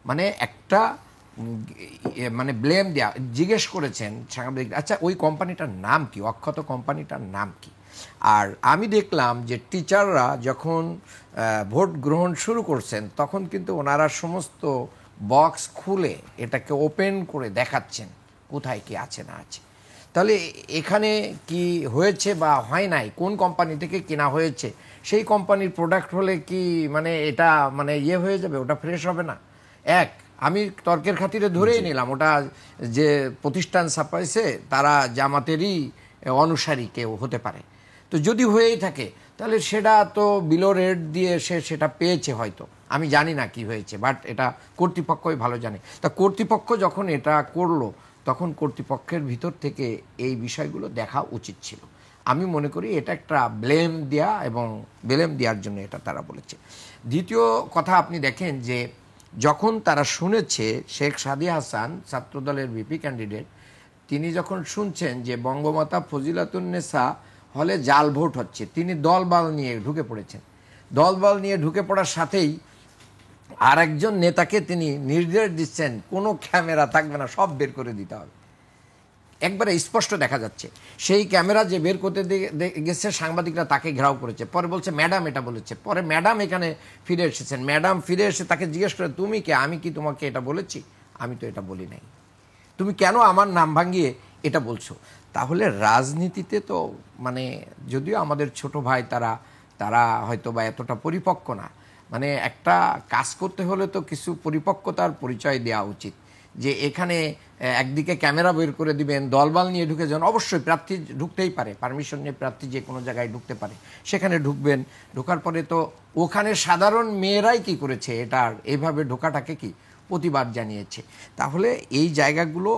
মানে একটা মানে ব্লেম দেয়া, জিজ্ঞেস করেছেন সাংবাদিক, আচ্ছা ওই কোম্পানিটার নাম কি, অক্ষত কোম্পানিটার নাম কি? আর আমি দেখলাম যে টিচাররা যখন ভোট গ্রহণ শুরু করছেন তখন কিন্তু ওনারা সমস্ত বক্স খুলে এটাকে ওপেন করে দেখাচ্ছেন কোথায় কি আছে না আছে। তাহলে এখানে কি হয়েছে বা হয় নাই, কোন কোম্পানি থেকে কেনা হয়েছে, সেই কোম্পানির প্রোডাক্ট হলে কি মানে এটা মানে ইয়ে হয়ে যাবে, ওটা ফ্রেশ হবে না? আমি তর্কের খাতিরে ধরেই নিলাম ওটা যে প্রতিষ্ঠান ছাপাইছে তারা জামাতেরই অনুসারী কেউ হতে পারে। তো যদি হয়েই থাকে তাহলে সেটা তো বিলো রেট দিয়ে সেটা পেয়েছে হয়তো, আমি জানি না কি হয়েছে, বাট এটা কর্তৃপক্ষই ভালো জানে। তা কর্তৃপক্ষ যখন এটা করলো তখন কর্তৃপক্ষের ভিতর থেকে এই বিষয়গুলো দেখা উচিত ছিল। আমি মনে করি এটা একটা ব্লেম দেওয়ার জন্য এটা তারা বলেছে। দ্বিতীয় কথা, আপনি দেখেন যে যখন তারা শুনেছে শেখ সাদি হাসান ছাত্রদলের ভিপি ক্যান্ডিডেট, তিনি যখন শুনছেন যে বঙ্গমাতা ফজিলাতুন্নেসা হলে জাল ভোট হচ্ছে, তিনি দলবল নিয়ে ঢুকে পড়েছেন। দলবল নিয়ে ঢুকে পড়ার সাথেই আরেকজন নেতাকে তিনি নির্দেশ দিচ্ছেন কোনো ক্যামেরা থাকবে না, সব বের করে দিতে হবে। একবারে স্পষ্ট দেখা যাচ্ছে। সেই ক্যামেরা যে বের করতে গেছে সাংবাদিকরা তাকে ঘেরাও করেছে। পরে বলছে ম্যাডাম এটা বলেছে। পরে ম্যাডাম এখানে ফিরে এসেছেন। ম্যাডাম ফিরে এসে তাকে জিজ্ঞেস করে, তুমি কে, আমি কি তোমাকে এটা বলেছি? আমি তো এটা বলি নাই, তুমি কেন আমার নাম ভাঙিয়ে এটা বলছো? তাহলে রাজনীতিতে তো মানে যদিও আমাদের ছোট ভাই তারা হয়তো বা এতটা পরিপক্ক না, মানে একটা কাজ করতে হলে তো কিছু পরিপক্কতার পরিচয় দেওয়া উচিত। যে এখানে একদিকে ক্যামেরা বের করে দিবেন, দলবল নিয়ে ঢুকে যান, অবশ্যই প্রার্থী ঢুকতেই পারে, পারমিশন নিয়ে প্রার্থী যে কোনো জায়গায় ঢুকতে পারে, সেখানে ঢুকবেন। ঢোকার পরে তো ওখানে সাধারণ মেয়েরাই কি করেছে, এটার এইভাবে ঢোকাটাকে কি প্রতিবাদ জানিয়েছে। তাহলে এই জায়গাগুলো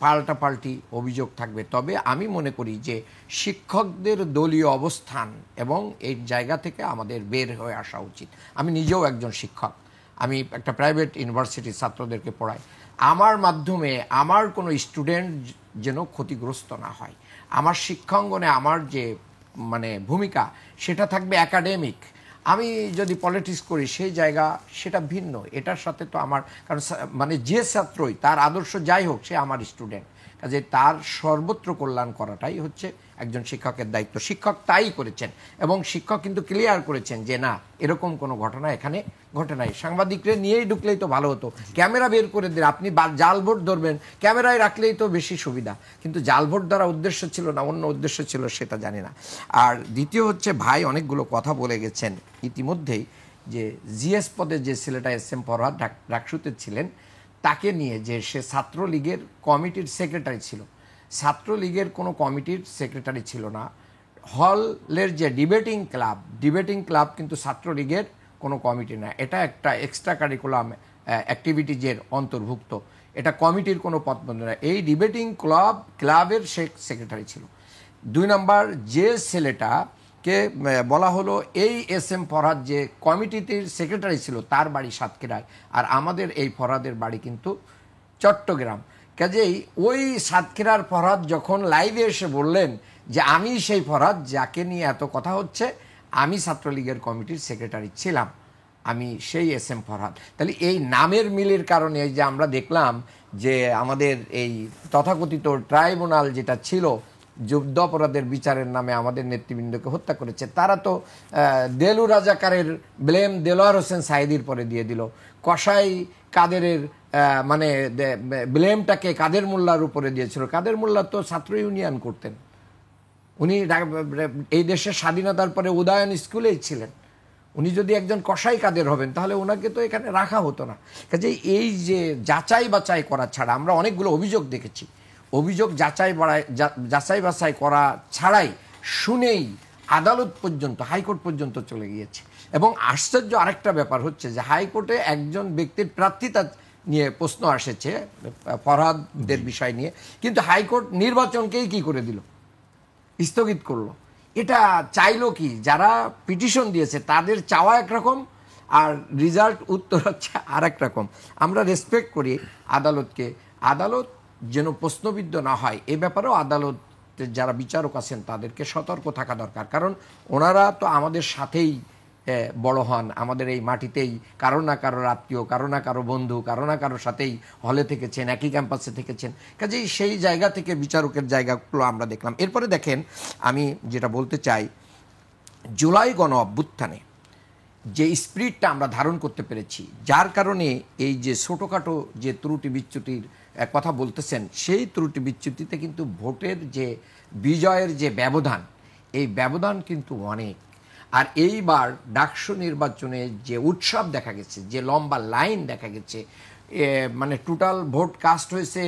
পাল্টাপাল্টি অভিযোগ থাকবে। তবে আমি মনে করি যে শিক্ষকদের দলীয় অবস্থান এবং এই জায়গা থেকে আমাদের বের হয়ে আসা উচিত। আমি নিজেও একজন শিক্ষক, আমি একটা প্রাইভেট ইউনিভার্সিটির ছাত্রদেরকে পড়াই। আমার মাধ্যমে আমার কোনো স্টুডেন্ট যেন ক্ষতিগ্রস্ত না হয়। আমার শিক্ষাঙ্গনে আমার যে মানে ভূমিকা সেটা থাকবে একাডেমিক। আমি যদি পলিটিক্স করি সেই জায়গা সেটা ভিন্ন, এটার সাথে তো আমার, কারণ মানে যে ছাত্রই তার আদর্শ যাই হোক সে আমার স্টুডেন্ট, কাজে তার সর্বত্র কল্যাণ করাটাই হচ্ছে একজন শিক্ষকের দায়িত্ব। শিক্ষক তাই করেছেন এবং শিক্ষক কিন্তু ক্লিয়ার করেছেন যে না, এরকম কোনো ঘটনা এখানে ঘটে নাই। সাংবাদিকরা নিয়েই ঢুকলেই তো ভালো হতো, ক্যামেরা বের করে দিন, আপনি জাল ভোট ধরবেন, ক্যামেরায় রাখলেই তো বেশি সুবিধা। কিন্তু জাল ভোট ধরা উদ্দেশ্য ছিল না, অন্য উদ্দেশ্য ছিল, সেটা জানি না। আর দ্বিতীয় হচ্ছে, ভাই অনেকগুলো কথা বলে গেছেন ইতিমধ্যেই, যে জিএস পদে যে ছেলেটা SM ফরহাদ ডাকসুতে ছিলেন তাকে নিয়ে যে সে ছাত্রলীগের কমিটির সেক্রেটারি ছিল। ছাত্রলীগের কোনো কমিটির সেক্রেটারি ছিল না। হলের যে ডিবেটিং ক্লাব কিন্তু ছাত্রলীগের কোনো কমিটি না, এটা একটা এক্সট্রা কারিকুলাম অ্যাক্টিভিটিজের অন্তর্ভুক্ত, এটা কমিটির কোনো পদ না। এই ডিবেটিং ক্লাবের সে সেক্রেটারি ছিল। 2 নম্বর, যে ছেলেটাকে বলা হলো এই SM ফরহাদ যে কমিটির সেক্রেটারি ছিল তার বাড়ি সাতক্ষীরায়, আর আমাদের এই ফরহাদের বাড়ি কিন্তু চট্টগ্রাম। কাজেই ওই সাতক্ষীরার ফরহাদ যখন লাইভে এসে বললেন যে আমি সেই ফরহাদ যাকে নিয়ে এত কথা হচ্ছে, আমি ছাত্রলীগের কমিটির সেক্রেটারি ছিলাম, আমি সেই এস এম ফরহাদ। তাহলে এই নামের মিলের কারণে যে আমরা দেখলাম যে আমাদের এই তথাকথিত ট্রাইব্যুনাল যেটা ছিল যুদ্ধ অপরাধের বিচারের নামে আমাদের নেতৃবৃন্দকে হত্যা করেছে, তারা তো দেলু রাজাকারের ব্লেম দেলোয়ার হোসেন সাইদির পরে দিয়ে দিল। কসাই কাদেরের মানে ব্লেমটাকে কাদের মোল্লার উপরে দিয়েছিল। কাদের মোল্লা তো ছাত্র ইউনিয়ন করতেন, উনি এই দেশের স্বাধীনতার পরে উদয়ন স্কুলেই ছিলেন। উনি যদি একজন কসাই কাদের হবেন তাহলে ওনাকে তো এখানে রাখা হতো না। কাজে এই যে যাচাই বাছাই করা ছাড়া, আমরা অনেকগুলো অভিযোগ দেখেছি, অভিযোগ যাচাই বাছাই করা ছাড়াই শুনেই আদালত পর্যন্ত, হাইকোর্ট পর্যন্ত চলে গিয়েছে। এবং আশ্চর্য আরেকটা ব্যাপার হচ্ছে যে হাইকোর্টে একজন ব্যক্তির প্রার্থিতা নিয়ে প্রশ্ন আসেছে ফরহাদের বিষয় নিয়ে, কিন্তু হাইকোর্ট নির্বাচনকেই কি করে দিল, স্থগিত করলো। এটা চাইলো কি, যারা পিটিশন দিয়েছে তাদের চাওয়া একরকম, আর রেজাল্ট উত্তর হচ্ছে আর এক রকম। আমরা রেসপেক্ট করি আদালতকে, আদালত যেন প্রশ্নবিদ্ধ না হয় এ ব্যাপারেও আদালতের যারা বিচারক আছেন তাদেরকে সতর্ক থাকা দরকার। কারণ ওনারা তো আমাদের সাথেই বড় হন, আমাদের এই মাটিতেই কারো না কারো আত্মীয়, কারো না কারো বন্ধু, কারো না কারোর সাথেই হলে থেকেছেন, একই ক্যাম্পাসে থেকেছেন। কাজেই সেই জায়গা থেকে বিচারকের জায়গাগুলো আমরা দেখলাম। এরপরে দেখেন, আমি যেটা বলতে চাই, জুলাই গণ অভ্যুত্থানে যে স্পিরিটটা আমরা ধারণ করতে পেরেছি, যার কারণে এই যে ছোটোখাটো যে ত্রুটি বিচ্যুতির কথা বলতেছেন, সেই ত্রুটি বিচ্যুতিতে কিন্তু ভোটের যে বিজয়ের যে ব্যবধান, এই ব্যবধান কিন্তু অনেক। আর এইবার ডাকসু নির্বাচনে যে উৎসব দেখা গেছে, যে লম্বা লাইন দেখা গেছে, মানে টোটাল ভোট কাস্ট হয়েছে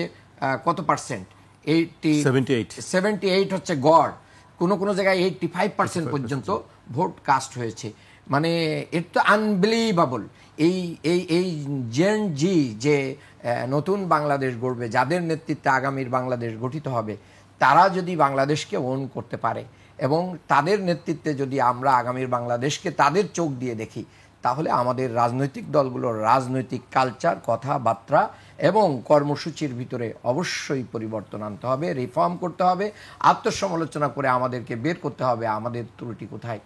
কত পার্সেন্ট, 78 হচ্ছে গড়, কোনো কোনো জায়গায় 85% পর্যন্ত ভোট কাস্ট হয়েছে। মানে এটা তো আনবিলিভেবল। এই এই এই জেন জি যে নতুন বাংলাদেশ গড়বে, যাদের নেতৃত্বে আগামীর বাংলাদেশ গঠিত হবে, তারা যদি বাংলাদেশকে ওন করতে পারে এবং তাদের নেতৃত্বে যদি আমরা আগামীর বাংলাদেশকে তাদের চোখ দিয়ে দেখি, তাহলে আমাদের রাজনৈতিক দলগুলোর রাজনৈতিক কালচার, কথাবার্তা এবং কর্মসূচির ভিতরে অবশ্যই পরিবর্তন আনতে হবে, রিফর্ম করতে হবে, আত্মসমালোচনা করে আমাদেরকে বের করতে হবে আমাদের ত্রুটি কোথায়।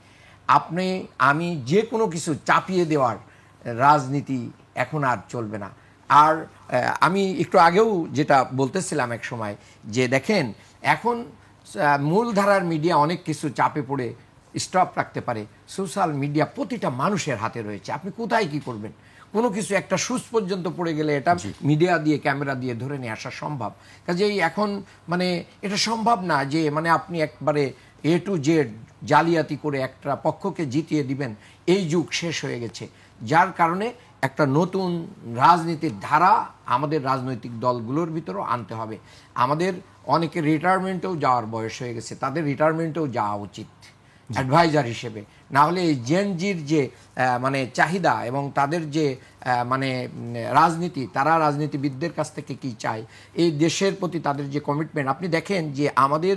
আপনি আমি যে কোনো কিছু চাপিয়ে দেওয়ার রাজনীতি এখন আর চলবে না। আর আমি একটু আগেও যেটা বলতেছিলাম এক সময়, যে দেখেন এখন মূলধারার মিডিয়া অনেক কিছু চাপে পড়ে স্টপ রাখতে পারে, সোশ্যাল মিডিয়া প্রতিটা মানুষের হাতে রয়েছে। আপনি কোথায় কি করবেন, কোনো কিছু একটা সুচ পর্যন্ত পড়ে গেলে এটা মিডিয়া দিয়ে, ক্যামেরা দিয়ে ধরে নিয়ে আসা সম্ভব। কাজেই এখন মানে এটা সম্ভব না যে মানে আপনি একবারে A to Z জালিয়াতি করে একটা পক্ষকে জিতিয়ে দিবেন, এই যুগ শেষ হয়ে গেছে। যার কারণে একটা নতুন রাজনীতির ধারা আমাদের রাজনৈতিক দলগুলোর ভিতরেও আনতে হবে। আমাদের অনেকে রিটায়ারমেন্টেও যাওয়ার বয়স হয়ে গেছে, তাদের রিটায়ারমেন্টেও যাওয়া উচিত অ্যাডভাইজার হিসেবে। না হলে এই জেনজির যে মানে চাহিদা এবং তাদের যে মানে রাজনীতি, তারা রাজনীতিবিদদের কাছ থেকে কি চায়, এই দেশের প্রতি তাদের যে কমিটমেন্ট, আপনি দেখেন যে আমাদের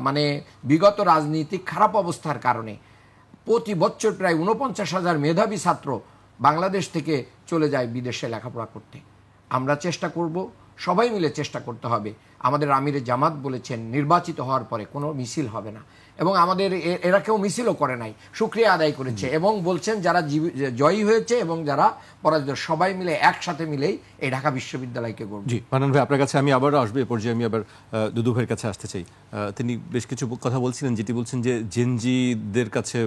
মানে বিগত রাজনীতিক খারাপ অবস্থার কারণে প্রতি বছর প্রায় 49,000 মেধাবী ছাত্র বাংলাদেশ থেকে চলে যায় বিদেশে লেখাপড়া করতে। আমরা চেষ্টা করব, সবাই মিলে চেষ্টা করতে হবে। আমাদের আমিরে জামাত বলেছেন নির্বাচিত হওয়ার পরে কোনো মিছিল হবে না, এবং আমাদের এরা কেউ মিছিলও করে নাই, শুকরিয়া আদায় করেছে এবং বলছেন যারা জয়ী হয়েছে এবং যারা পরাজিত, সবাই মিলে একসাথে মিলেই এই ঢাকা বিশ্ববিদ্যালয়কে গড়ব। জি মান্নান ভাই, আপনার কাছে আমি আবারও আসবো। এ পর্যায়ে আমি আবার দুদু ভাইয়ের কাছে আসতে চাই। তিনি বেশ কিছু কথা বলছিলেন, যেটি বলছেন যে জেনজিদের কাছে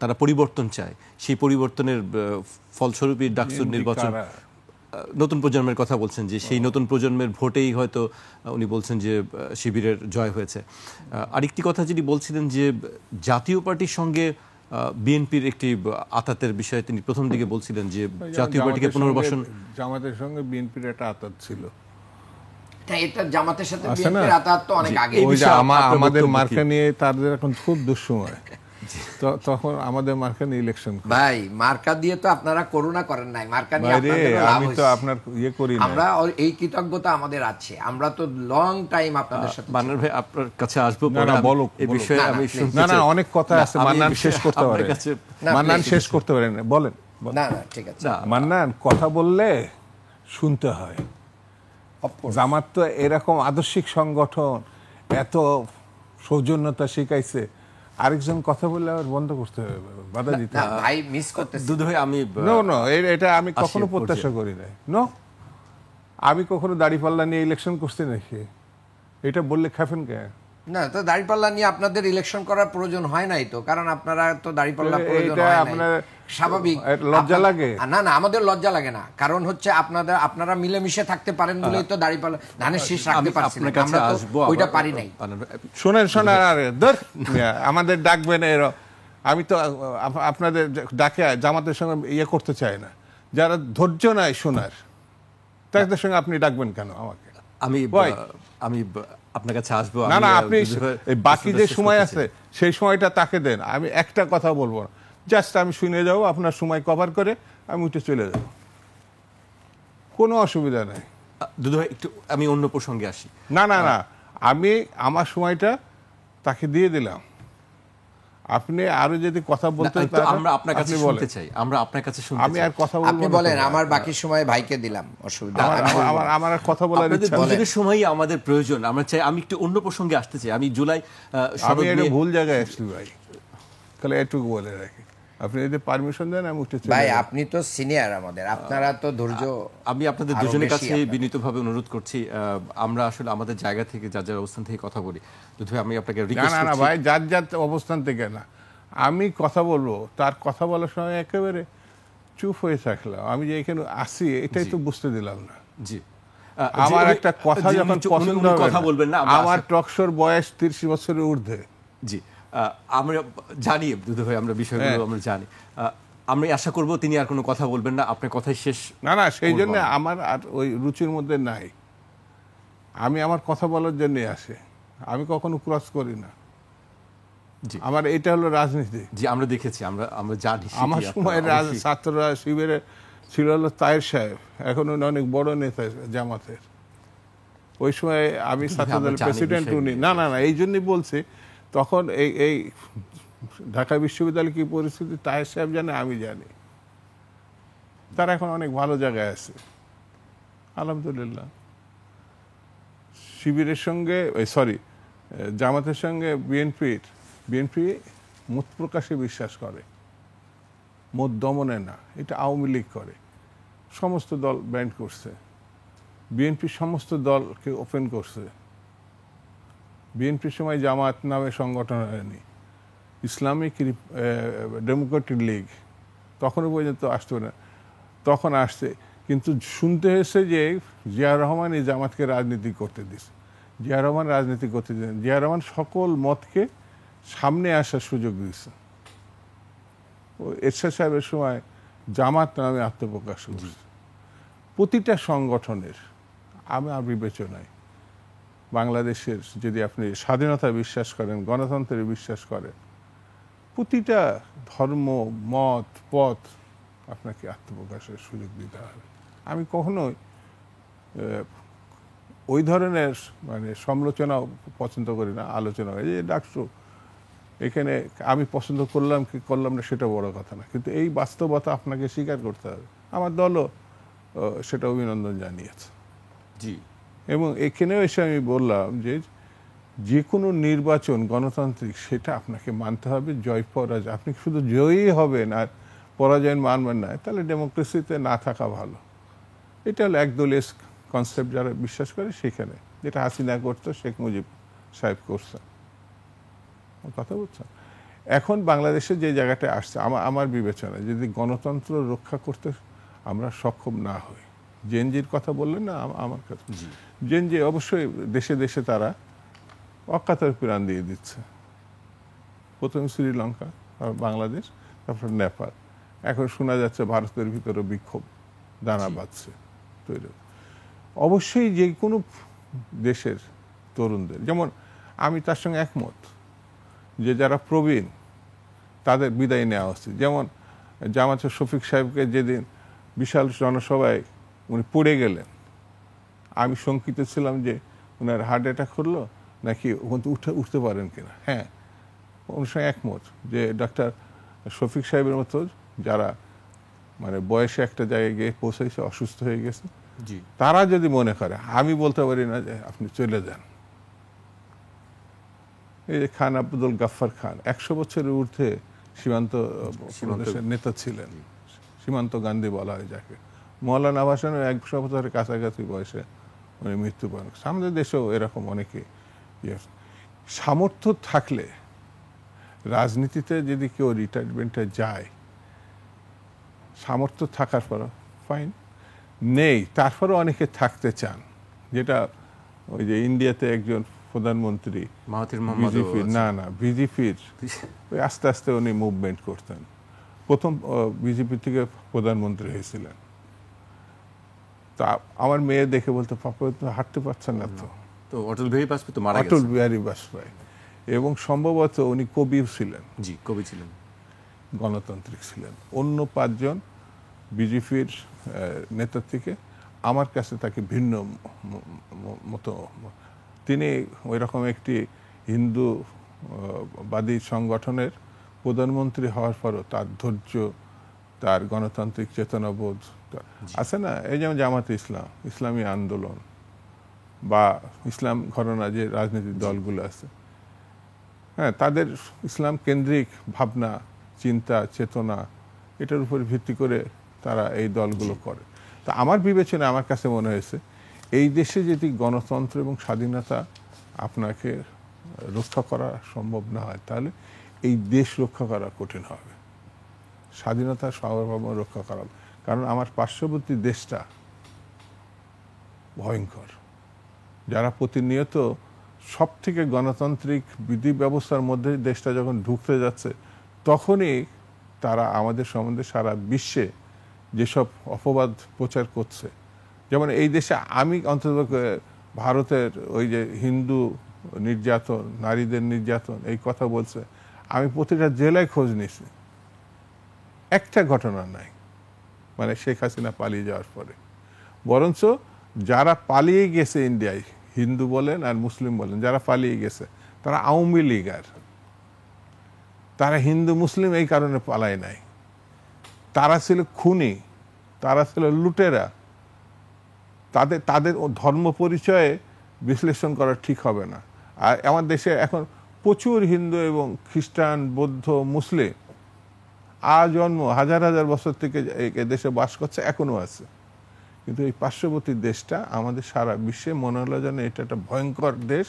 তারা পরিবর্তন চায়, সেই পরিবর্তনের ফলস্বরূপই ডাকসুর নির্বাচন, নতুন প্রজন্মের কথা বলছেন, যে সেই নতুন প্রজন্মের ভোটেই হয়তো উনি বলছেন যে শিবিরের জয় হয়েছে। আরেকটি কথা যিনি বলছিলেন যে জাতীয় পার্টির সঙ্গে বিএনপির একটি আতাতের বিষয়ে তিনি প্রথম দিকে বলছিলেন যে জাতীয় পার্টিকে পুনর্বাসন, জামাতের সঙ্গে বিএনপির একটা আতাত ছিল। এটা জামাতের সাথে বিএনপির আতাত তো অনেক আগে। আমাদের মার্কা নিয়ে তাদের এখন খুব দুঃসময়, তখন আমাদের মার্কা নিয়ে ইলেকশন। ভাই মার্কা দিয়ে তো আপনারা করোনা করেন নাই, মার্কা নিয়ে আমি তো আপনার ইয়ে করি না। আমরা এই কৃতজ্ঞতা আমাদের আছে, আমরা তো লং টাইম আপনাদের সাথে। মান্নান ভাই আপনার কাছে আসবো, এই বিষয়ে আমি না অনেক কথা আছে, মান্নান শেষ করতে পারে, মান্নান শেষ করতে পারেন, বলেন। না না ঠিক আছে, মান্নান কথা বললে শুনতে হয়। জামাত তো এরকম আদর্শিক সংগঠন, এত সৌজন্যতা শিখাইছে, আরেকজন কথা বললে আবার বন্ধ করতে হবে, বাধা দিতে না, হবে। ভাই মিস করতেছে। দুধ ভাই আমি নো নো, এটা আমি কখনো প্রত্যাশা করি নাই। নো, আমি কখনো দাড়িপাল্লা নিয়ে ইলেকশন করছি নাকি? এটা বললে খাফেন কে? না, তো দাড়িপাল্লা নিয়ে আপনাদের ইলেকশন করার প্রয়োজন হয় নাই তো, কারণ আপনারা তো দাড়িপাল্লা এটা প্রয়োজন হয় নাই। আপনার স্বাভাবিক। লজ্জা লাগে? না না, আমাদের লজ্জা লাগে না, কারণ হচ্ছে আপনারা মিলেমিশে থাকতে পারেন বলেই তো দাড়িপাল্লা ধানের শীষ রাখতে পারছি না, আমরা তো ওইটা পারি নাই। শোনেন আরে আমাদের ডাকবেন আমি তো আপনাদের ডাকে জামাতের সঙ্গে ইয়ে করতে চাই না। যারা ধৈর্য নাই শোনার, তাদের সঙ্গে আপনি ডাকবেন কেন আমাকে? আমি আপনার কাছে আসবো না না, আপনি বাকি যে সময় আছে সেই সময়টা তাকে দেন। আমি একটা কথা বলবো না, জাস্ট আমি শুনে যাবো, আপনার সময় কভার করে আমি উঠে চলে যাব, কোনো অসুবিধা নাই। দুধ ভাই একটু আমি অন্য প্রসঙ্গে আসি। না না না, আমি আমার সময়টা তাকে দিয়ে দিলাম। আপনি আরো যদি কথা বলতে, আমরা আপনার কাছে শুনতে চাই, আমরা আপনার কাছে শুনতে চাই। আমি আর কথা বলবো, আপনি বলেন, আমার বাকি সময় ভাইকে দিলাম, অসুবিধা। আমার আর কথা বলার ইচ্ছা নেই। দুজনের সময়ই আমাদের প্রয়োজন, আমরা চাই। আমি একটু অন্য প্রসঙ্গে আসতে চাই। আমি জুলাই আমি এটা ভুল জায়গায় আসছি ভাই, তাহলে এটুকু বলে রাখি। আপনি যদি পারমিশন দেন আমি উঠে চলে ভাই, আপনি তো সিনিয়র আমাদের, আপনারা তো ধৈর্য। আমি আপনাদের দুজনের কাছে বিনীতভাবে অনুরোধ করছি, আমরা আসলে আমাদের জায়গা থেকে যার যার অবস্থান থেকে কথা বলি। দুধ ভাই, আমি আপনাকে রিকোয়েস্ট করছি। না না ভাই, যার যার অবস্থান থেকে না, আমি কথা বলবো, তার কথা বলার সময় একেবারে চুপ হয়ে থাকলাম। আমি যে এখানে আসি এটাই তো বুঝতে দিলাম না। জি, আমার একটা কথা যখন পছন্দ হবে কথা বলবেন না। আমার টকশোর বয়স 30 বছরের ঊর্ধ্বে। জি, আমরা জানি দুধ ভাই, আমরা বিষয়গুলো আমরা জানি। আমরা আশা করব তিনি আর কোনো কথা বলবেন না, আপনার কথাই শেষ। না না, সেই জন্য আমার আর ওই রুচির মধ্যে নাই। আমি আমার কথা বলার জন্য আসি, আমি কখনো ক্রস করি না। আমার এটা হলো রাজনীতি। জি, আমরা দেখেছি, আমরা জানি। আমার সময় ছাত্ররা শিবিরে ছিল হলো তায়ের সাহেব, এখন উনি অনেক বড় নেতা জামাতের। ওই সময় আমি ছাত্রদলের প্রেসিডেন্ট, উনি। না না না, এই জন্যই বলছি, তখন এই ঢাকা বিশ্ববিদ্যালয় কি পরিস্থিতি তায়ের সাহেব জানে, আমি জানি। তারা এখন অনেক ভালো জায়গায় আছে আলহামদুলিল্লাহ। শিবিরের সঙ্গে জামাতের সঙ্গে বিএনপি মত প্রকাশে বিশ্বাস করে, মত দমনে না। এটা আওয়ামী লীগ করে, সমস্ত দল ব্যান্ড করছে। বিএনপি সমস্ত দলকে ওপেন করছে। বিএনপির সময় জামাত নামে সংগঠন হয়নি, ইসলামিক ডেমোক্রেটিক লীগ তখনও পর্যন্ত আসতো না, তখন আসছে। কিন্তু শুনতে হয়েছে যে জিয়াউর রহমান এই জামাতকে রাজনীতি করতে দিচ্ছে। জিয়াউর রহমান রাজনীতি করতে দিচ্ছেন, জিয়াউর রহমান সকল মতকে সামনে আসার সুযোগ দিচ্ছে। এরশাদ সাহেবের সময় জামাত নামে আত্মপ্রকাশ করছে। প্রতিটা সংগঠনের আমার বিবেচনায় বাংলাদেশের, যদি আপনি স্বাধীনতা বিশ্বাস করেন, গণতন্ত্রে বিশ্বাস করেন, প্রতিটা ধর্ম, মত, পথ আপনাকে আত্মপ্রকাশের সুযোগ দিতে হবে। আমি কখনোই ওই ধরনের সমালোচনা পছন্দ করি না, আলোচনা। এই যে ডাকসু, এখানে আমি পছন্দ করলাম কি করলাম না সেটা বড় কথা না, কিন্তু এই বাস্তবতা আপনাকে স্বীকার করতে হবে। আমার দলও সেটা অভিনন্দন জানিয়েছে। জি, এবং এখানেও এসে আমি বললাম যে কোনো নির্বাচন গণতান্ত্রিক, সেটা আপনাকে মানতে হবে। জয় পরাজয়, আপনি শুধু জয়ী হবেন আর পরাজয় মানবেন না, তাহলে ডেমোক্রেসিতে না থাকা ভালো। এটা হলো একদলীয় কনসেপ্ট যারা বিশ্বাস করে, সেখানে যেটা হাসিনা করতো, শেখ মুজিব সাহেব করছে। কথা বলছেন, এখন বাংলাদেশে যে জায়গাটা আসছে, আমার বিবেচনায় যদি গণতন্ত্র রক্ষা করতে আমরা সক্ষম না হই, জেনজির কথা বললেন না আমার কাছে, জেনজি অবশ্যই দেশে দেশে তারা অকাতরে প্রাণ দিয়ে দিচ্ছে। প্রথমে শ্রীলঙ্কা, তারপর বাংলাদেশ, তারপর নেপাল, এখন শোনা যাচ্ছে ভারতের ভিতরে বিক্ষোভ দানা বাঁধছে তৈরি। অবশ্যই যে কোনো দেশের তরুণদের, যেমন আমি তার সঙ্গে একমত যে যারা প্রবীণ তাদের বিদায় নেওয়া উচিত। যেমন জামাতের শফিক সাহেবকে যেদিন বিশাল জনসভায় উনি পড়ে গেলেন, আমি শঙ্কিত ছিলাম যে ওনার হার্ট অ্যাটাক হলো নাকি ওখান থেকে উঠতে পারেন কিনা। হ্যাঁ, ওনার সঙ্গে একমত যে ডক্টর শফিক সাহেবের মতো যারা বয়সে একটা জায়গায় গিয়ে পৌঁছাইছে, অসুস্থ হয়ে গেছে, তারা যদি মনে করে, আমি বলতে পারি না যে আপনি চলে যান, এই যে খান আব্দুল গাফফার খান 100 বছরের ঊর্ধ্বে সীমান্ত প্রদেশের নেতা ছিলেন, সীমান্ত গান্ধী বলা হয় যাকে। মৌলানা আবাসানের 100 বছরের কাছাকাছি বয়সে উনি মৃত্যুবরণ। আমাদের দেশেও এরকম অনেকে সামর্থ্য থাকলে রাজনীতিতে যদি কেউ রিটায়ারমেন্টে যায়, সামর্থ্য থাকার পর ফাইন, নেই তারপরে অনেকে থাকতে চান। যেটা ওই যে ইন্ডিয়াতে একজন প্রধানমন্ত্রী বিজেপির ওই আস্তে আস্তে উনি মুভমেন্ট করতেন, প্রথম বিজেপি থেকে প্রধানমন্ত্রী হয়েছিলেন। তা আমার মেয়ে দেখে বলতো, পাপা তো হাঁটতে পারছেন না তো অটল বিহারী বাজপেয়ী তো মারা গেছেন। অটল বিহারী বাজপেয়ী, এবং সম্ভবত উনি কবিও ছিলেন। জি, কবি ছিলেন, গণতান্ত্রিক ছিলেন। অন্য 5 জন বিজেপির নেতা থেকে আমার কাছে তাকে ভিন্ন মতো, তিনি ওই রকম একটি হিন্দুবাদী সংগঠনের প্রধানমন্ত্রী হওয়ার পরও তার ধৈর্য, তার গণতান্ত্রিক চেতনাবোধ আছে না। এই যেমন জামাতে ইসলাম, ইসলামী আন্দোলন বা ইসলাম ঘরানা যে রাজনৈতিক দলগুলো আছে, হ্যাঁ, তাদের ইসলাম কেন্দ্রিক ভাবনা, চিন্তা, চেতনা, এটার উপর ভিত্তি করে তারা এই দলগুলো করে। তা আমার বিবেচনা, আমার কাছে মনে হয়েছে এই দেশে যদি গণতন্ত্র এবং স্বাধীনতা আপনাকে রক্ষা করা সম্ভব না হয়, তাহলে এই দেশ রক্ষা করা কঠিন হবে। স্বাধীনতা সার্বভৌম রক্ষা করা, কারণ আমার পার্শ্ববর্তী দেশটা ভয়ঙ্কর, যারা প্রতিনিয়ত সব থেকে গণতান্ত্রিক বিধি ব্যবস্থার মধ্যে দেশটা যখন ঢুকতে যাচ্ছে, তখনই তারা আমাদের সম্বন্ধে সারা বিশ্বে যেসব অপবাদ প্রচার করছে। যেমন এই দেশে আমি অন্তত ভারতের ওই যে হিন্দু নির্যাতন, নারীদের নির্যাতন, এই কথা বলছে, আমি প্রতিটা জেলায় খোঁজ নিয়েছি, একটা ঘটনা নাই, মানে শেখ হাসিনা পালিয়ে যাওয়ার পরে। বরঞ্চ যারা পালিয়ে গেছে ইন্ডিয়ায়, হিন্দু বলেন আর মুসলিম বলেন, যারা পালিয়ে গেছে তারা আওয়ামী লীগার, তারা হিন্দু মুসলিম এই কারণে পালায় নাই, তারা ছিল খুনি, তারা ছিল লুটেরা। তাদের ধর্ম পরিচয়ে বিশ্লেষণ করা ঠিক হবে না। আর আমার দেশে এখন প্রচুর হিন্দু এবং খ্রিস্টান, বৌদ্ধ, মুসলিম আজন্ম হাজার হাজার বছর থেকে দেশে বাস করছে, এখনো আছে। কিন্তু এই পার্শ্ববর্তী দেশটা আমাদের সারা বিশ্বে মনে হলো যেন এটা একটা ভয়ঙ্কর দেশ,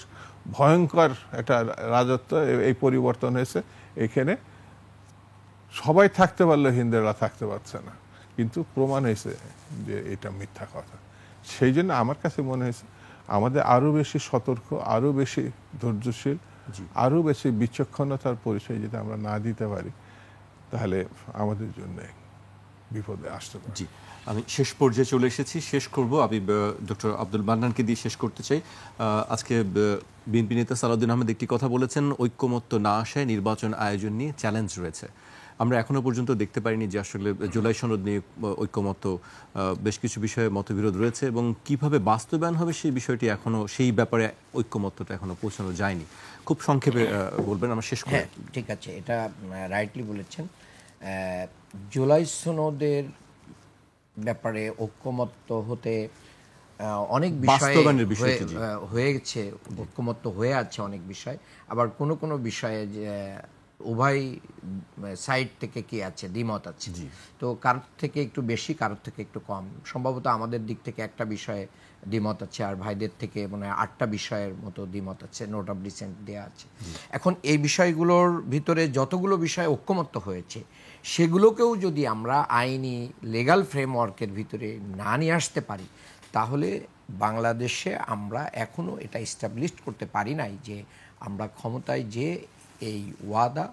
ভয়ঙ্কর একটা রাজত্ব, এই পরিবর্তন হয়েছে। এখানে সবাই থাকতে পারলে হিন্দুরা থাকতে পারছে না, কিন্তু প্রমাণ হয়েছে যে এটা মিথ্যা কথা। সেই জন্য আমার কাছে মনে হয়েছে আমাদের আরো বেশি সতর্ক, আরো বেশি ধৈর্যশীল, আরো বেশি বিচক্ষণতার পরিচয় যদি আমরা না দিতে পারি, তাহলে আমাদের জন্য বিপদে আসতে পারে। জি, আমি শেষ পর্যায়ে চলে এসেছি, শেষ করব। আমি ডক্টর আব্দুল মান্নানকে দিয়ে শেষ করতে চাই। আজকে বিএনপি নেতা সালাউদ্দিন আহমেদ একটি কথা বলেছেন, ঐক্যমত্য না আসায় নির্বাচন আয়োজন নিয়ে চ্যালেঞ্জ রয়েছে। আমরা এখনো পর্যন্ত দেখতে পারিনি যে আসলে জুলাই সনদ নিয়ে ঐক্যমত্য, বেশ কিছু বিষয়ে মতবিরোধ রয়েছে এবং কিভাবে বাস্তবায়ন হবে সেই বিষয়টি এখনো, সেই ব্যাপারে ঐক্যমত্যটা এখনো পৌঁছানো যায়নি। খুব সংক্ষেপে বলবেন, আমরা শেষ করি। হ্যাঁ, ঠিক আছে, এটা রাইটলি বলেছেন। জুলাই সনদের ব্যাপারে ঐক্যমত্য হতে অনেক বিষয় হয়েছে, ঐক্যমত্য হয়ে আছে অনেক বিষয়, আবার কোনো কোনো বিষয়ে উভয় সাইড থেকে কি আছে, দ্বিমত আছে। তো কারোর থেকে একটু বেশি, কারোর থেকে একটু কম। সম্ভবত আমাদের দিক থেকে একটা বিষয়ে দ্বিমত আছে, আর ভাইদের থেকে মনে হয় 8টা বিষয়ের মতো দ্বিমত আছে, নোট অফ ডিসেন্ট দেওয়া আছে। এখন এই বিষয়গুলোর ভিতরে যতগুলো বিষয় ঐক্যমত্য হয়েছে, সেগুলোকেও যদি আমরা আইনি লিগ্যাল ফ্রেমওয়ার্কের ভিতরে না নিয়ে আসতে পারি, তাহলে বাংলাদেশে আমরা এখনও এটা এস্টাবলিশ করতে পারি নাই যে আমরা ক্ষমতায় যে এই ওয়াদা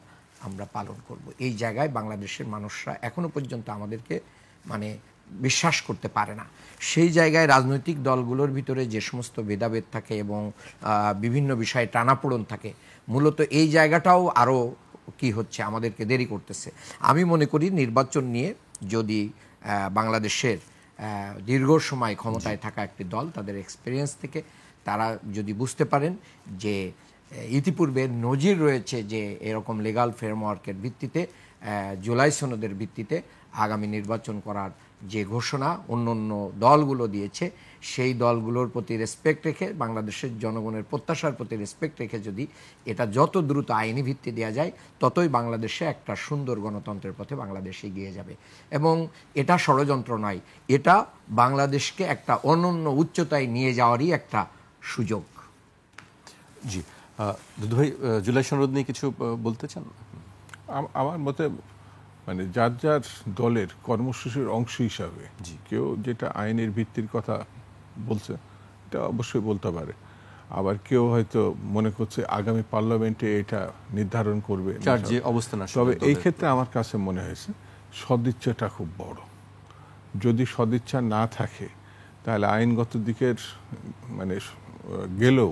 আমরা পালন করব। এই জায়গায় বাংলাদেশের মানুষরা এখনো পর্যন্ত আমাদেরকে মানে বিশ্বাস করতে পারে না। সেই জায়গায় রাজনৈতিক দলগুলোর ভিতরে যে সমস্ত ভেদাভেদ থাকে এবং বিভিন্ন বিষয়ে টানাপোড়েন থাকে, মূলত এই জায়গাটাও আরও কি হচ্ছে, আমাদেরকে দেরি করতেছে। আমি মনে করি নির্বাচন নিয়ে যদি বাংলাদেশের দীর্ঘ সময় ক্ষমতায় থাকা একটি দল, তাদের এক্সপিরিয়েন্স থেকে তারা যদি বুঝতে পারেন যে ইতিপূর্বে নজির রয়েছে যে এরকম লিগ্যাল ফ্রেমওয়ার্কের ভিত্তিতে, জুলাই সনদের ভিত্তিতে আগামী নির্বাচন করার যে ঘোষণা অন্য অন্য দলগুলো দিয়েছে, সেই দলগুলোর প্রতি রেসপেক্ট রেখে, বাংলাদেশের জনগণের প্রত্যাশার প্রতি রেসপেক্ট রেখে যদি এটা যত দ্রুত আইনি ভিত্তি দেওয়া যায়, ততই বাংলাদেশে একটা সুন্দর গণতন্ত্রের পথে বাংলাদেশ এগিয়ে যাবে। এবং এটা ষড়যন্ত্র নয়, এটা বাংলাদেশকে একটা অনন্য উচ্চতায় নিয়ে যাওয়ারই একটা সুযোগ। জি দুদু ভাই, জুলাই সনদ নিয়ে কিছু বলতে চান? আমার মতে মানে যার যার দলের কর্মসূচির অংশ হিসাবে কেউ যেটা আইনের ভিত্তির কথা বলছে এটা অবশ্যই বলতে পারে, আবার কেউ হয়তো মনে করছে আগামী পার্লামেন্টে এটা নির্ধারণ করবে। যে অবস্থান, তবে এই ক্ষেত্রে আমার কাছে মনে হয়েছে সদিচ্ছাটা খুব বড়। যদি সদিচ্ছা না থাকে তাহলে আইনগত দিকের মানে গেলেও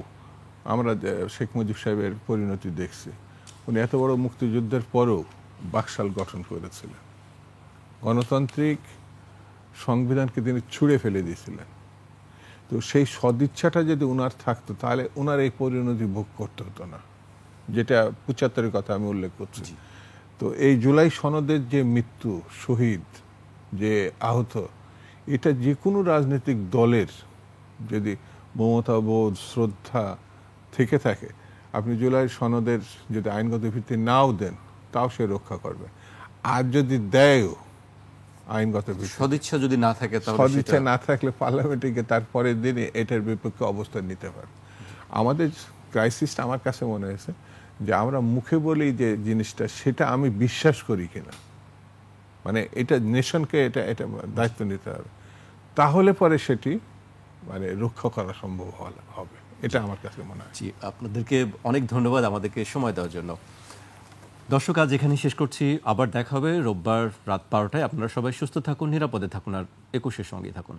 আমরা শেখ মুজিব সাহেবের পরিণতি দেখছি। উনি এত বড় মুক্তিযুদ্ধের পরেও বাকশাল গঠন করেছিলেন, গণতান্ত্রিক সংবিধানকে তিনি ছুঁড়ে ফেলে দিয়েছিলেন। তো সেই সদিচ্ছাটা যদি উনার থাকতো তাহলে উনার এই পরিণতি ভোগ করতে হতো না, যেটা ৭৫-এর কথা আমি উল্লেখ করছি। তো এই জুলাই সনদের যে মৃত্যু, শহীদ, যে আহত, এটা যে কোনো রাজনৈতিক দলের যদি মমতাবোধ, শ্রদ্ধা থেকে থাকে, আপনি জুলাই সনদের যদি আইনগত ভিত্তি নাও দেন তাও সে রক্ষা করবে। আর যদি দেয়ও আইনগত ভিত্তি, সদিচ্ছা যদি না থাকে, সদিচ্ছা না থাকলে পার্লামেন্টে গিয়ে তারপরের দিনে এটার বিপক্ষে অবস্থান নিতে পারে। আমাদের ক্রাইসিসটা আমার কাছে মনে হয়েছে যে আমরা মুখে বলি যে জিনিসটা, সেটা আমি বিশ্বাস করি কিনা, মানে এটা নেশনকে এটা দায়িত্ব নিতে হবে, তাহলে পরে সেটি মানে রক্ষা করা সম্ভব হবে। এটা আমার কাছে মনে হয়। জি, আপনাদেরকে অনেক ধন্যবাদ আমাদেরকে সময় দেওয়ার জন্য। দর্শক, আজ এখানেই শেষ করছি। আবার দেখা হবে রোববার রাত ১২টায়। আপনারা সবাই সুস্থ থাকুন, নিরাপদে থাকুন, আর ২১-এর সঙ্গেই থাকুন।